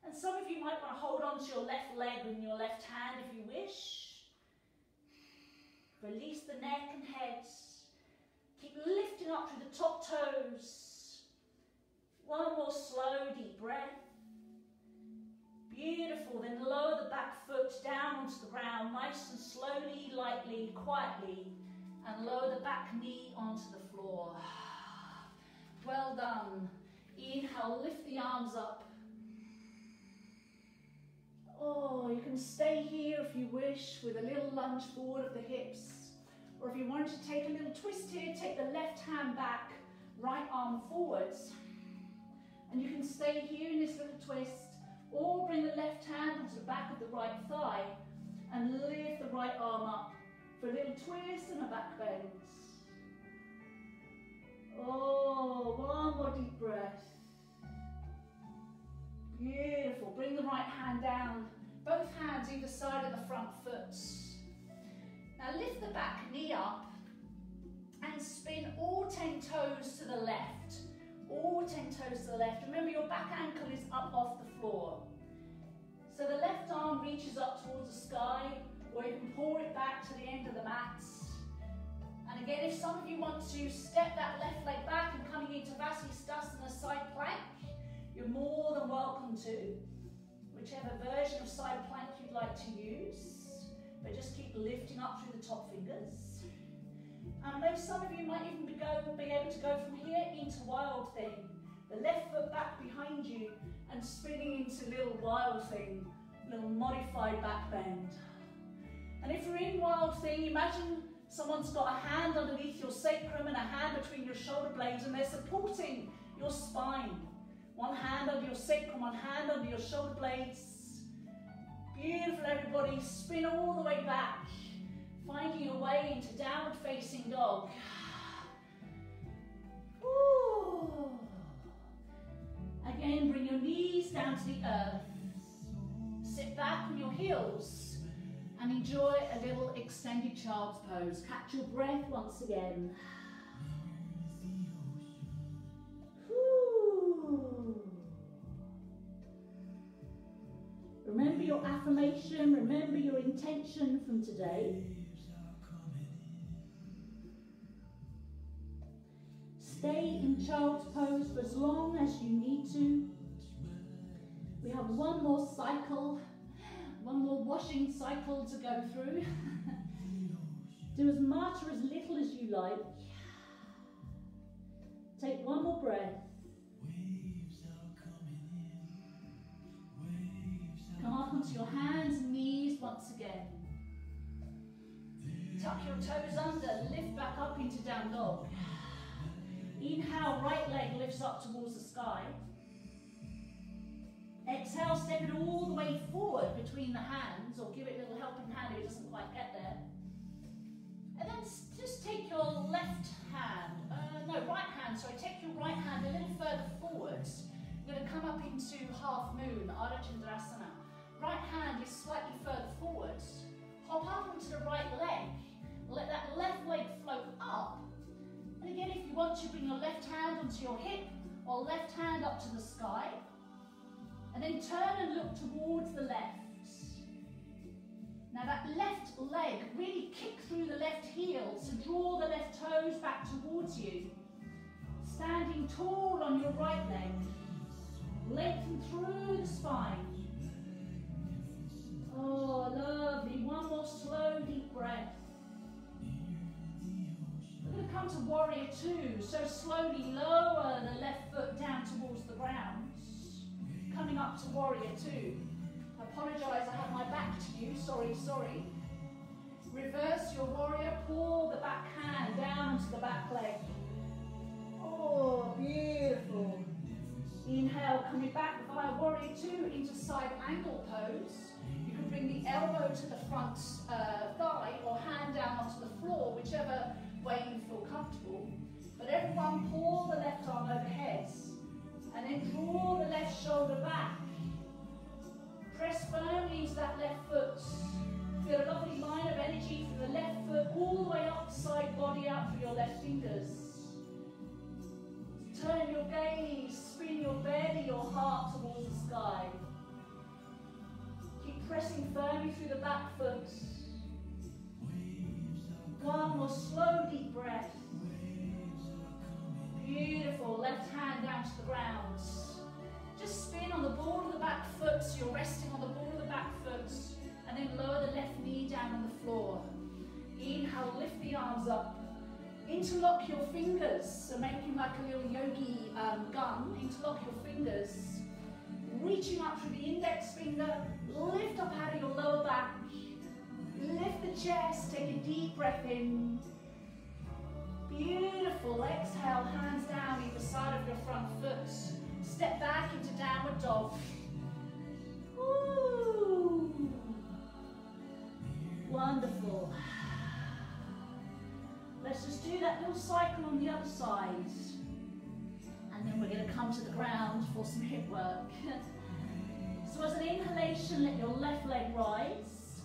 And some of you might want to hold on to your left leg with your left hand if you wish. Release the neck and head. Keep lifting up through the top toes. One more slow, deep breath. Beautiful. Then lower the back foot down onto the ground, nice and slowly, lightly, quietly. And lower the back knee onto the floor. Well done. Inhale, lift the arms up. Oh, you can stay here if you wish with a little lunge forward of the hips. Or if you wanted to take a little twist here, take the left hand back, right arm forwards. And you can stay here in this little twist, or bring the left hand onto the back of the right thigh and lift the right arm up for a little twist and a back bend. Oh, one more deep breath. Beautiful. Bring the right hand down, both hands either side of the front foot. Now lift the back knee up and spin all 10 toes to the left. All 10 toes to the left. Remember, your back ankle is up off the floor. So the left arm reaches up towards the sky, or you can pour it back to the end of the mat. And again, if some of you want to step that left leg back and coming into Vasisthasana side plank, you're more than welcome to. Whichever version of side plank you'd like to use. But just keep keep lifting up through the top fingers. And I know some of you might even be able to go from here into Wild Thing. The left foot back behind you and spinning into little Wild Thing, little modified back bend. And if you're in Wild Thing, imagine someone's got a hand underneath your sacrum and a hand between your shoulder blades, and they're supporting your spine. One hand under your sacrum, one hand under your shoulder blades. Beautiful, everybody. Spin all the way back, finding your way into downward facing dog. Ooh. Again, bring your knees down to the earth. Sit back on your heels and enjoy a little extended child's pose. Catch your breath once again. Ooh. Remember your affirmation, remember your intention from today. Stay in child's pose for as long as you need to. We have one more cycle, one more washing cycle to go through. Do as much or as little as you like. Take one more breath. Come up onto your hands and knees once again. Tuck your toes under, lift back up into down dog. Inhale, right leg lifts up towards the sky. Exhale, step it all the way forward between the hands, or give it a little helping hand if it doesn't quite get there. And then just take your left hand, take your right hand a little further forwards. We're going to come up into half moon, Ardha Chandrasana. Right hand is slightly further forwards. Hop up onto the right leg. Let that left leg float up. And again, if you want to, bring your left hand onto your hip or left hand up to the sky. And then turn and look towards the left. Now that left leg, really kick through the left heel, so draw the left toes back towards you. Standing tall on your right leg. Lengthen through the spine. Oh, lovely. One more slow, deep breath. We're going to come to warrior two. So slowly lower the left foot down towards the ground. Coming up to warrior two. I apologise, I have my back to you. Sorry. Reverse your warrior. Pull the back hand down to the back leg. Oh, beautiful. Inhale, coming back via warrior two into side angle pose. You can bring the elbow to the front thigh or hand down onto the floor, whichever way you feel comfortable. But everyone pull the left arm overhead and then draw the left shoulder back. Press firmly into that left foot. Feel a lovely line of energy from the left foot all the way up the side body out through your left fingers. Turn your gaze, spin your belly, your heart towards the sky. Keep pressing firmly through the back foot. One more slow, deep breath. Beautiful. Left hand down to the ground. Just spin on the ball of the back foot, so you're resting on the ball of the back foot, and then lower the left knee down on the floor. Inhale, lift the arms up. Interlock your fingers, so making like a little yogi gun. Interlock your fingers. Reaching up through the index finger, lift up out of your lower back. Lift the chest, take a deep breath in. Beautiful. Exhale, hands down either side of your front foot. Step back into downward dog. Ooh. Wonderful. Let's just do that little cycle on the other side. And then we're going to come to the ground for some hip work. So as an inhalation, let your left leg rise.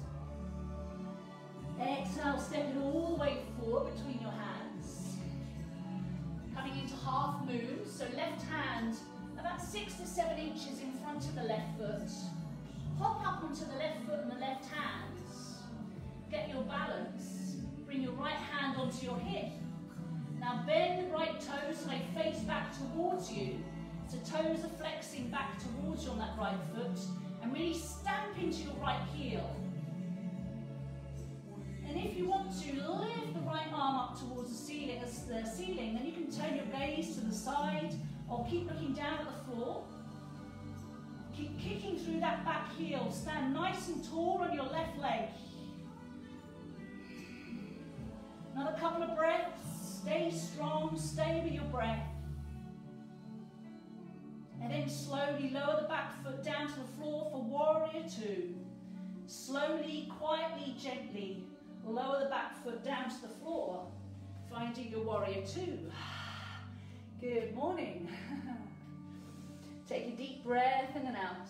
Exhale, step it all the way forward between your hands. Coming into half moon, so left hand about 6 to 7 inches in front of the left foot. Hop up onto the left foot and the left hand. Get your balance. Bring your right hand onto your hip. Now bend the right toes so they face back towards you. So toes are flexing back towards you on that right foot. And really stamp into your right heel. the ceiling, then you can turn your gaze to the side or keep looking down at the floor. Keep kicking through that back heel. Stand nice and tall on your left leg. Another couple of breaths. Stay strong, stay with your breath. And then slowly lower the back foot down to the floor for warrior two. Slowly, quietly, gently lower the back foot down to the floor, finding your warrior two. Good morning. Take a deep breath in and out.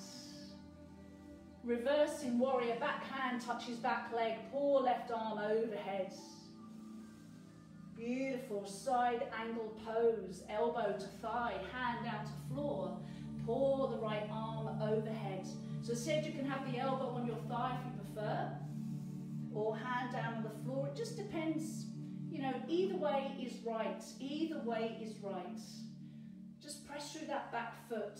Reverse in warrior, back hand touches back leg, pour left arm overhead. Beautiful side angle pose, elbow to thigh, hand down to floor. Pour the right arm overhead. So instead you can have the elbow on your thigh if you prefer, or hand down on the floor. It just depends, you know, either way is right. Either way is right. Just press through that back foot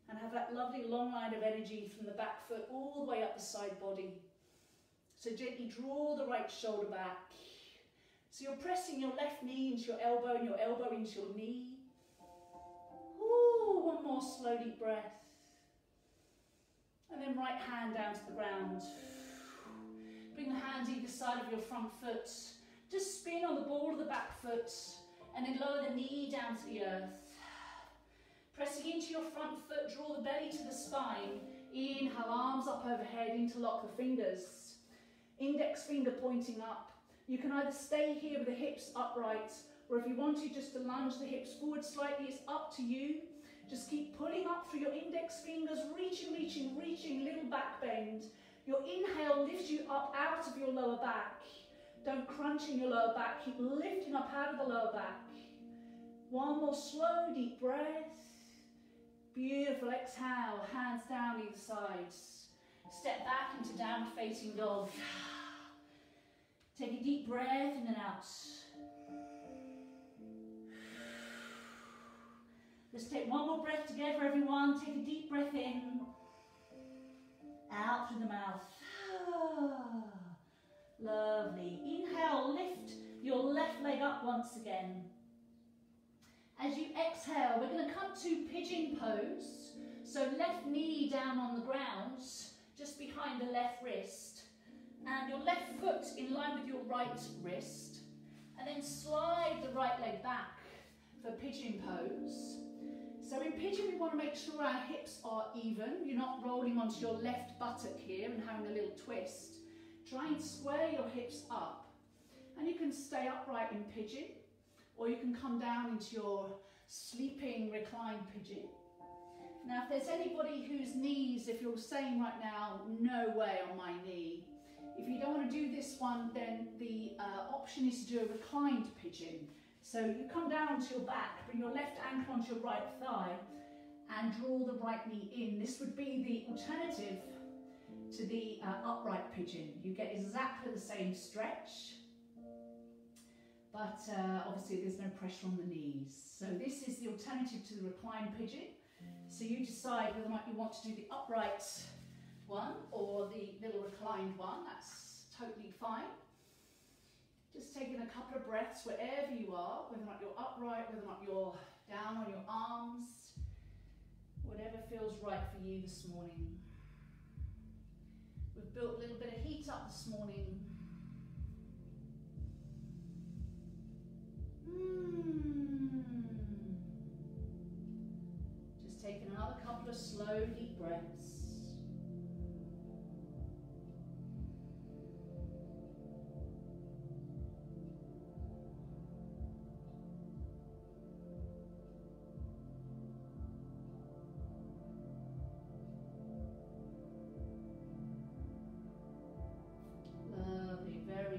and have that lovely long line of energy from the back foot all the way up the side body. So gently draw the right shoulder back. So you're pressing your left knee into your elbow and your elbow into your knee. Ooh, one more slow deep breath. And then right hand down to the ground. Bring the hands either side of your front foot. Just spin on the ball of the back foot and then lower the knee down to the earth. Pressing into your front foot, draw the belly to the spine. Inhale, arms up overhead, interlock the fingers. Index finger pointing up. You can either stay here with the hips upright, or if you want to, just to lunge the hips forward slightly, it's up to you. Just keep pulling up through your index fingers, reaching, little back bend. Your inhale lifts you up out of your lower back. Don't crunch in your lower back, keep lifting up out of the lower back. One more slow, deep breath. Beautiful, exhale, hands down either sides. Step back into down facing dog. Take a deep breath in and out. Let's take one more breath together, everyone. Take a deep breath in. Out through the mouth. Lovely. Inhale, lift your left leg up once again. As you exhale, we're going to come to pigeon pose. So left knee down on the ground, just behind the left wrist. And your left foot in line with your right wrist. And then slide the right leg back for pigeon pose. So in pigeon, we want to make sure our hips are even. You're not rolling onto your left buttock here and having a little twist. Try and square your hips up. And you can stay upright in pigeon, or you can come down into your sleeping reclined pigeon. Now, if there's anybody whose knees, if you're saying right now, no way on my knee, if you don't want to do this one, then the option is to do a reclined pigeon. So you come down onto your back, bring your left ankle onto your right thigh, and draw the right knee in. This would be the alternative to the upright pigeon. You get exactly the same stretch, but obviously there's no pressure on the knees. So this is the alternative to the reclined pigeon. So you decide whether or not you want to do the upright one or the little reclined one. That's totally fine. Just taking a couple of breaths wherever you are, whether or not you're upright, whether or not you're down on your arms, whatever feels right for you this morning. We've built a little bit of heat up this morning. Just taking another couple of slow, deep breaths.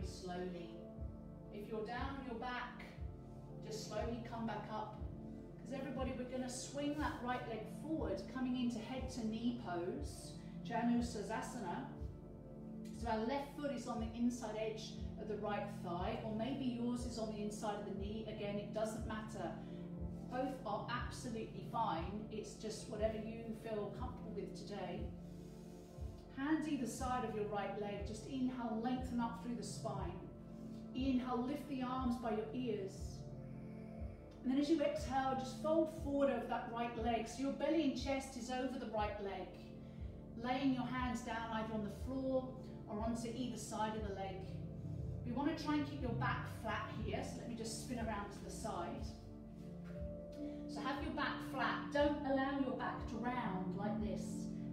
Slowly. If you're down on your back, just slowly come back up. Because everybody, we're going to swing that right leg forward, coming into head to knee pose, Janu Sasasana. So our left foot is on the inside edge of the right thigh, or maybe yours is on the inside of the knee. Again, it doesn't matter. Both are absolutely fine. It's just whatever you feel comfortable with today. Hands either side of your right leg. Just inhale, lengthen up through the spine. Inhale, lift the arms by your ears. And then as you exhale, just fold forward over that right leg. So your belly and chest is over the right leg. Laying your hands down either on the floor or onto either side of the leg. We want to try and keep your back flat here. So let me just spin around to the side. So have your back flat. Don't allow your back to round like this.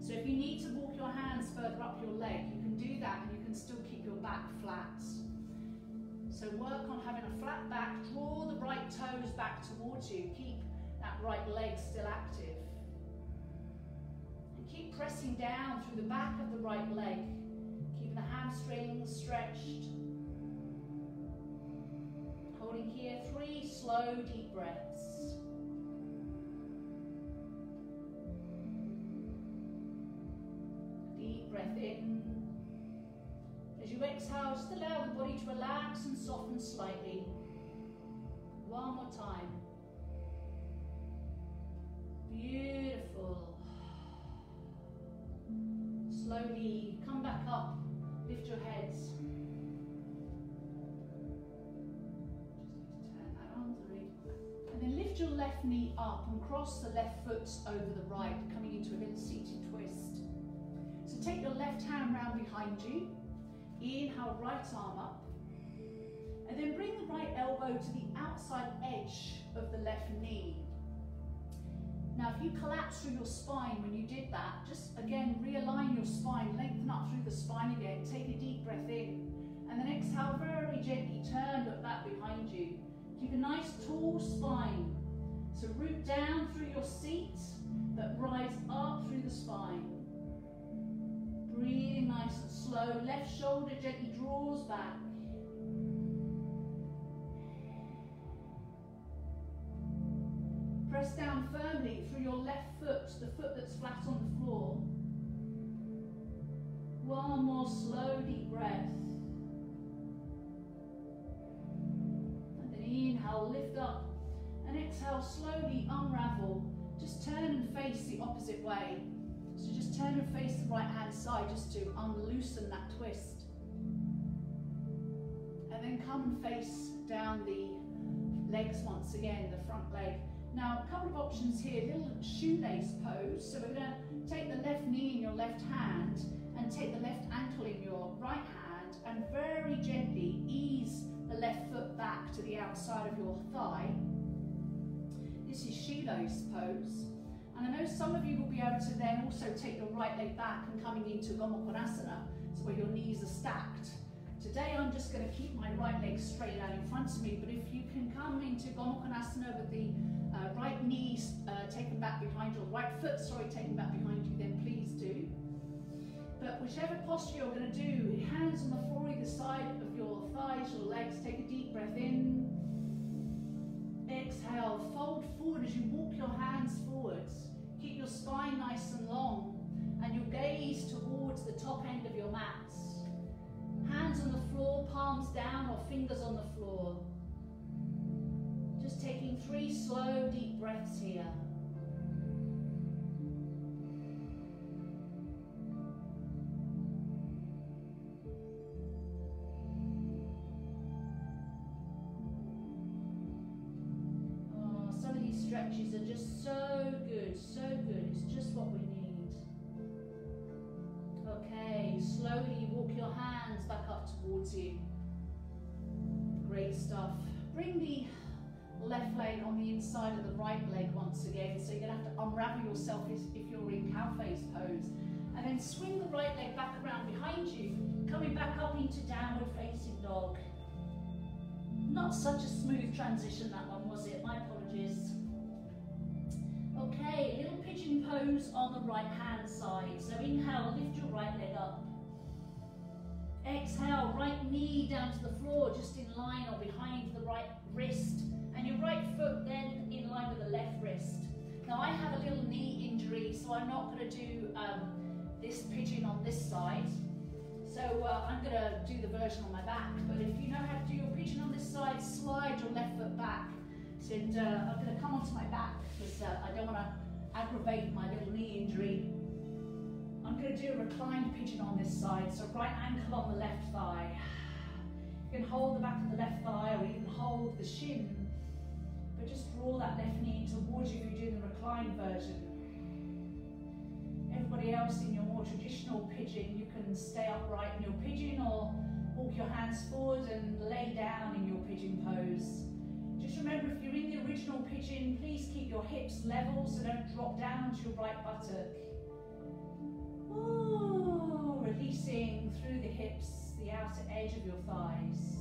So if you need to walk your hands further up your leg, you can do that and you can still keep your back flat. So work on having a flat back, draw the right toes back towards you, keep that right leg still active. And keep pressing down through the back of the right leg, keeping the hamstrings stretched. Holding here, 3 slow deep breaths. Deep breath in. As you exhale, just allow the body to relax and soften slightly. One more time. Beautiful. Slowly come back up, lift your heads. Just need to turn that on, and then lift your left knee up and cross the left foot over the right, coming into a little seated twist. So take your left hand round behind you. Inhale, right arm up. And then bring the right elbow to the outside edge of the left knee. Now, if you collapse through your spine when you did that, just again realign your spine, lengthen up through the spine again. Take a deep breath in. And then exhale, very gently turn, look back behind you. Keep a nice tall spine. So root down through your seat, but rise up through the spine. Breathing nice and slow. Left shoulder gently draws back. Press down firmly through your left foot, the foot that's flat on the floor. One more slow deep breath. And then inhale, lift up. And exhale, slowly unravel. Just turn and face the opposite way. So just turn and face the right hand side just to unloosen that twist. And then come and face down the legs once again, the front leg. Now, a couple of options here, little shoelace pose. So we're going to take the left knee in your left hand and take the left ankle in your right hand and very gently ease the left foot back to the outside of your thigh. This is shoelace pose. And I know some of you will be able to then also take your right leg back and coming into Gomukonasana, so where your knees are stacked. Today I'm just going to keep my right leg straight out in front of me, but if you can come into Gomukonasana with the right knees taken back behind you, or right foot, taken back behind you, then please do. But whichever posture you're going to do, hands on the floor either side of your thighs, your legs, take a deep breath in. Exhale, fold forward as you walk your hands forwards. Keep your spine nice and long and your gaze towards the top end of your mats. Hands on the floor, palms down or fingers on the floor. Just taking 3 slow deep breaths here. Stretches are just so good, so good. It's just what we need. Okay, slowly walk your hands back up towards you. Great stuff. Bring the left leg on the inside of the right leg once again. So you're going to have to unravel yourself if you're in cow face pose. And then swing the right leg back around behind you, coming back up into downward facing dog. Not such a smooth transition, that one, was it? My apologies. Okay, little pigeon pose on the right hand side. So inhale, lift your right leg up. Exhale, right knee down to the floor, just in line or behind the right wrist. And your right foot then in line with the left wrist. Now I have a little knee injury, so I'm not going to do this pigeon on this side. So I'm going to do the version on my back. But if you know how to do your pigeon on this side, slide your left foot back. And I'm going to come onto my back because I don't want to aggravate my little knee injury. I'm going to do a reclined pigeon on this side, so right ankle on the left thigh. You can hold the back of the left thigh or even hold the shin, but just draw that left knee towards you if you're doing the reclined version. Everybody else in your more traditional pigeon, you can stay upright in your pigeon or walk your hands forward and lay down in your pigeon pose. Just remember, if you're in the original pigeon, please keep your hips level so don't drop down to your right buttock. Ooh, releasing through the hips, the outer edge of your thighs.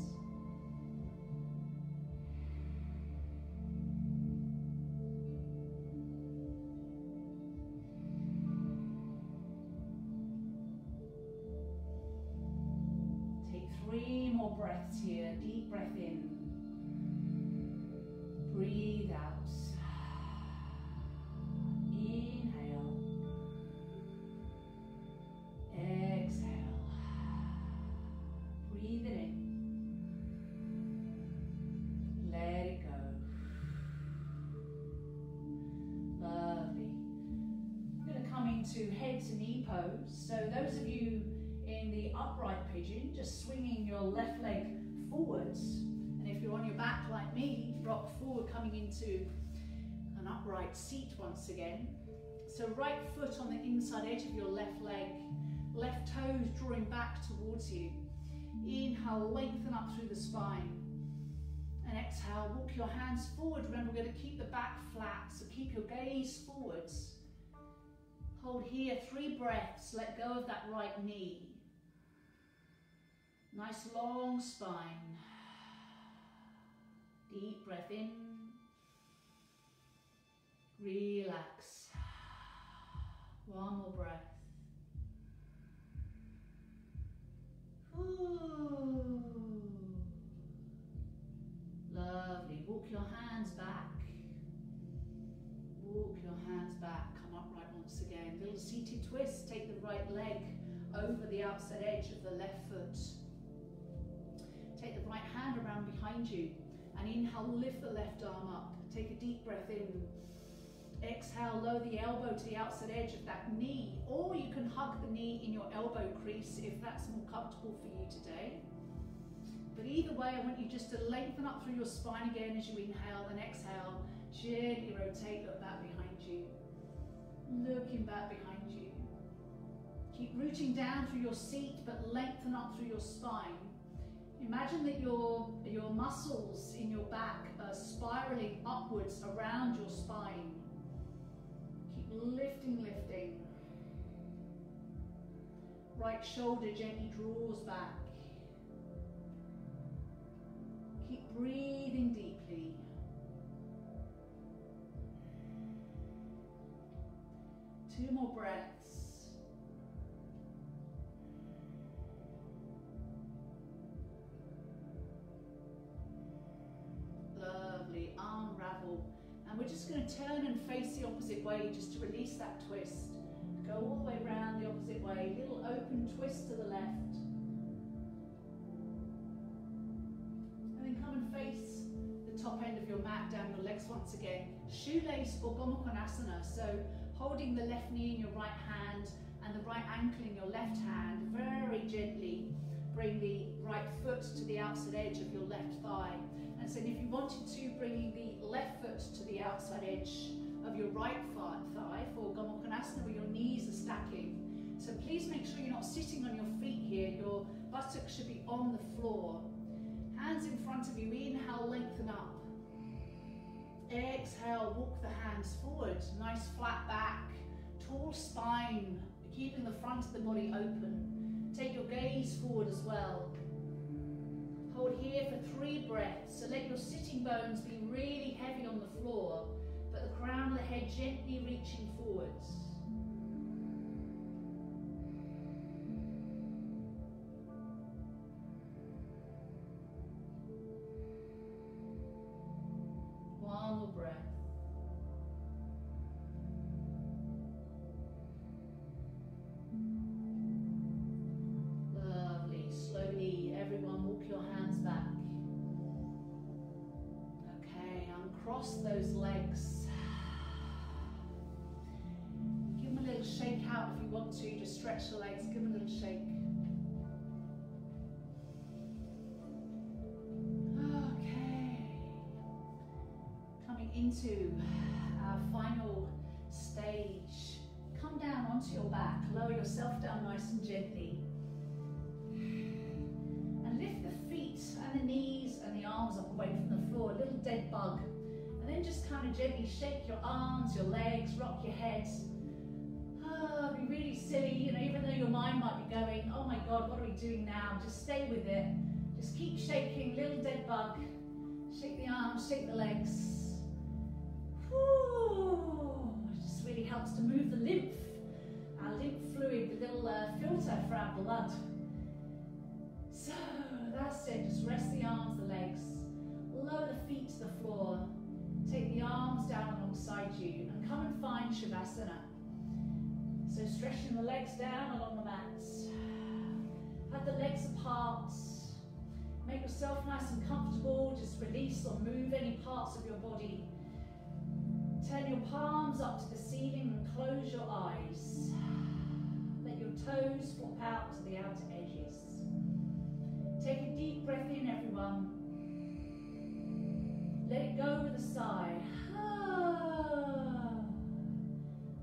Take 3 more breaths here. Deep breath in. Breathe out. Inhale. Exhale. Breathe it in. Let it go. Lovely. I'm going to come into head to knee pose. So those of you in the upright pigeon, just swinging your left leg forwards. And if you're on your back like me, rock forward, coming into an upright seat once again. So right foot on the inside edge of your left leg, left toes drawing back towards you. Inhale, lengthen up through the spine. And exhale, walk your hands forward. Remember, we're going to keep the back flat, so keep your gaze forwards. Hold here, 3 breaths, let go of that right knee. Nice long spine. Deep breath in. Relax. 1 more breath. Ooh. Lovely. Walk your hands back. Walk your hands back. Come upright once again. Little seated twist. Take the right leg over the outside edge of the left foot. Take the right hand around behind you. And inhale, lift the left arm up. Take a deep breath in. Exhale, lower the elbow to the outside edge of that knee, or you can hug the knee in your elbow crease if that's more comfortable for you today. But either way, I want you just to lengthen up through your spine again as you inhale, and exhale, gently rotate, look back behind you. Looking back behind you. Keep rooting down through your seat, but lengthen up through your spine. Imagine that your muscles in your back are spiraling upwards around your spine. Keep lifting, lifting. Right shoulder gently draws back. Keep breathing deeply. Two more breaths. Lovely, unravel. And we're just going to turn and face the opposite way just to release that twist. Go all the way around the opposite way. Little open twist to the left. And then come and face the top end of your mat down your legs once again. Shoelace or Gomu Konasana. So holding the left knee in your right hand and the right ankle in your left hand. Very gently bring the right foot to the outside edge of your left thigh. And so if you wanted to, bringing the left foot to the outside edge of your right thigh for Gomu Konasana, where your knees are stacking. So please make sure you're not sitting on your feet here. Your buttocks should be on the floor. Hands in front of you. Inhale, lengthen up. Exhale, walk the hands forward. Nice flat back, tall spine, keeping the front of the body open. Take your gaze forward as well. Hold here for 3 breaths. So let your sitting bones be really heavy on the floor, but the crown of the head gently reaching forwards. One more breath. Lovely. Slowly, everyone, walk your hands back. Okay, uncross those legs. Give them a little shake out if you want to. Just stretch the legs, give them a little shake. into our final stage. Come down onto your back, lower yourself down nice and gently. And lift the feet and the knees and the arms up away from the floor, a little dead bug. And then just kind of gently shake your arms, your legs, rock your head. Be really silly, you know, even though your mind might be going, oh my God, what are we doing now? Just stay with it. Just keep shaking, little dead bug. Shake the arms, shake the legs. Whew. It just really helps to move the lymph, our lymph fluid, the little filter for our blood. So that's it, just rest the arms, the legs, lower the feet to the floor, take the arms down alongside you and come and find Shavasana. So stretching the legs down along the mats, have the legs apart, make yourself nice and comfortable, just release or move any parts of your body. Turn your palms up to the ceiling and close your eyes. Let your toes flop out to the outer edges. Take a deep breath in, everyone. Let it go with a sigh.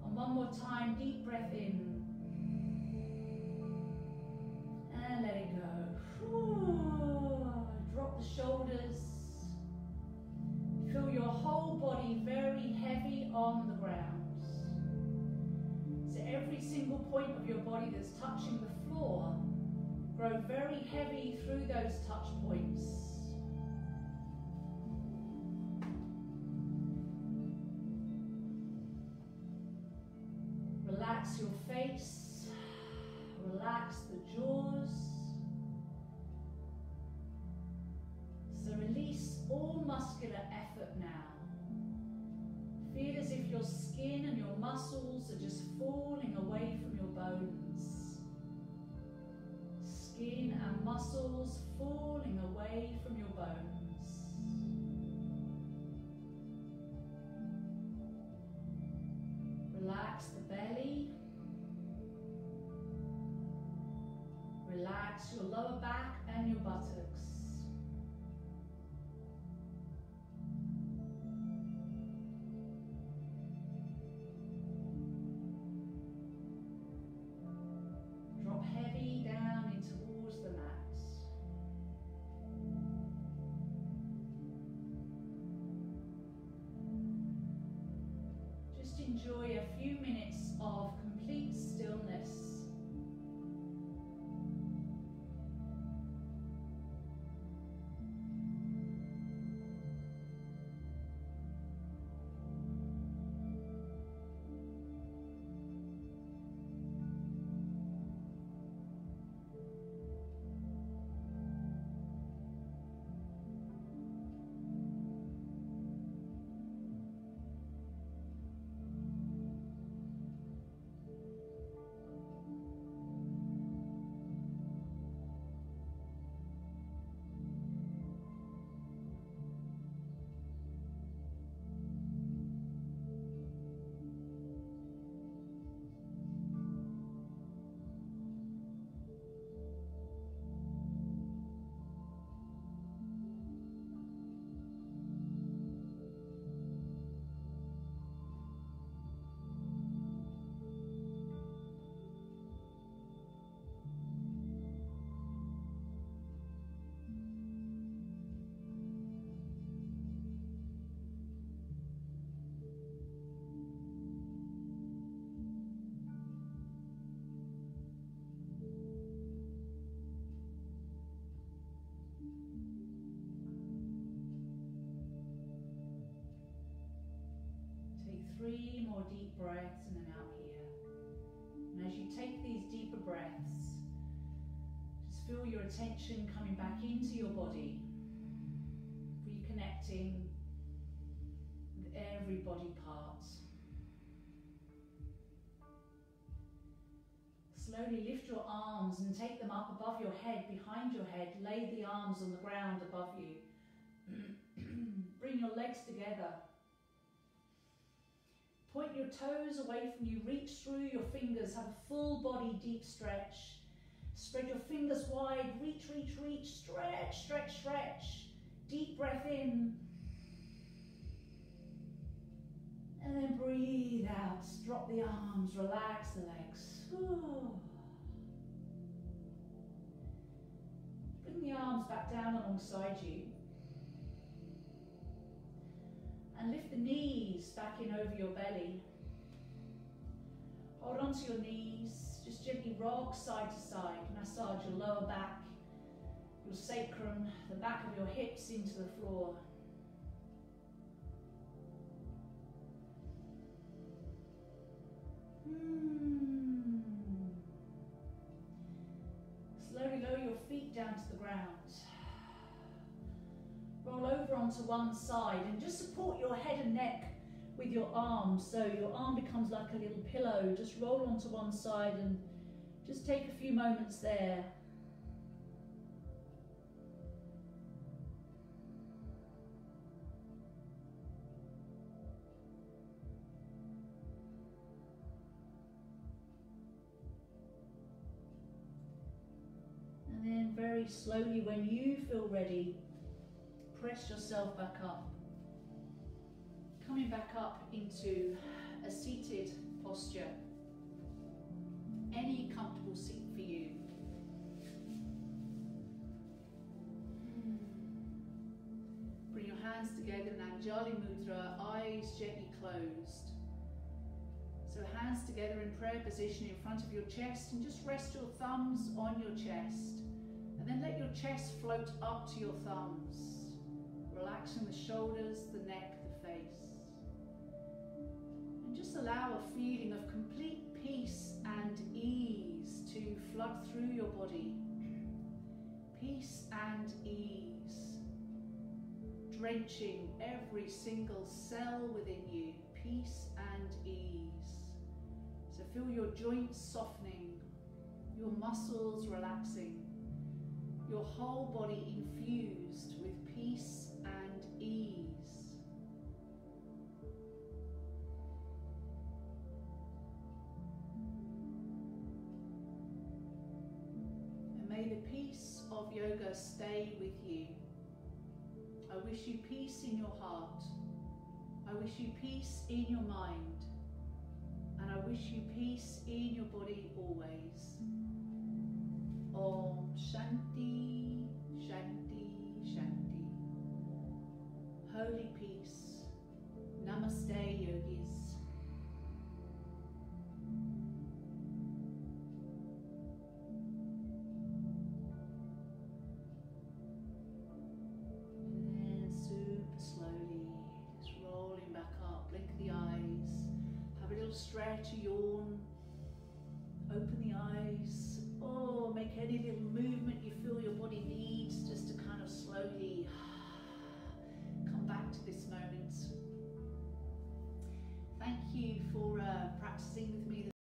And one more time, deep breath in. And let it go. Drop the shoulders. Feel your whole body very heavy on the ground. So every single point of your body that's touching the floor, grow very heavy through those touch points. Relax your face, relax the jaws. So release all muscular effort now. Feel as if your skin and your muscles are just falling away from your bones. Skin and muscles falling away from your bones. Relax the belly. Relax your lower back and your buttocks. Drop heavy down in towards the mat. Just enjoy a few minutes of complete stillness. Three more deep breaths in and out here. And as you take these deeper breaths, just feel your attention coming back into your body, reconnecting with every body part. Slowly lift your arms and take them up above your head, behind your head. Lay the arms on the ground above you. Bring your legs together. Point your toes away from you, reach through your fingers, have a full body deep stretch. Spread your fingers wide, reach, reach, reach, stretch, stretch, stretch. Deep breath in. And then breathe out, drop the arms, relax the legs. Bring the arms back down alongside you. And lift the knees back in over your belly. Hold on to your knees, just gently rock side to side. Massage your lower back, your sacrum, the back of your hips into the floor. Slowly lower your feet down to the ground. Roll over onto one side and just support your head and neck with your arms. So your arm becomes like a little pillow. Just roll onto one side and just take a few moments there. And then very slowly, when you feel ready, press yourself back up. Coming back up into a seated posture. Any comfortable seat for you. Bring your hands together in Anjali Mudra, eyes gently closed. So hands together in prayer position in front of your chest, and just rest your thumbs on your chest. And then let your chest float up to your thumbs, relaxing the shoulders, the neck, the face. And just allow a feeling of complete peace and ease to flood through your body. Peace and ease, drenching every single cell within you. Peace and ease. So feel your joints softening, your muscles relaxing, your whole body infused with peace and ease. And may the peace of yoga stay with you. I wish you peace in your heart. I wish you peace in your mind. And I wish you peace in your body always. Om Shanti, Shanti, Shanti. Holy peace. Namaste, yogis. And then super slowly, just rolling back up, blink the eyes, have a little stretch, a yawn, open the eyes. Or make any little movement you feel your body needs, just to kind of slowly come back to this moment. Thank you for practicing with me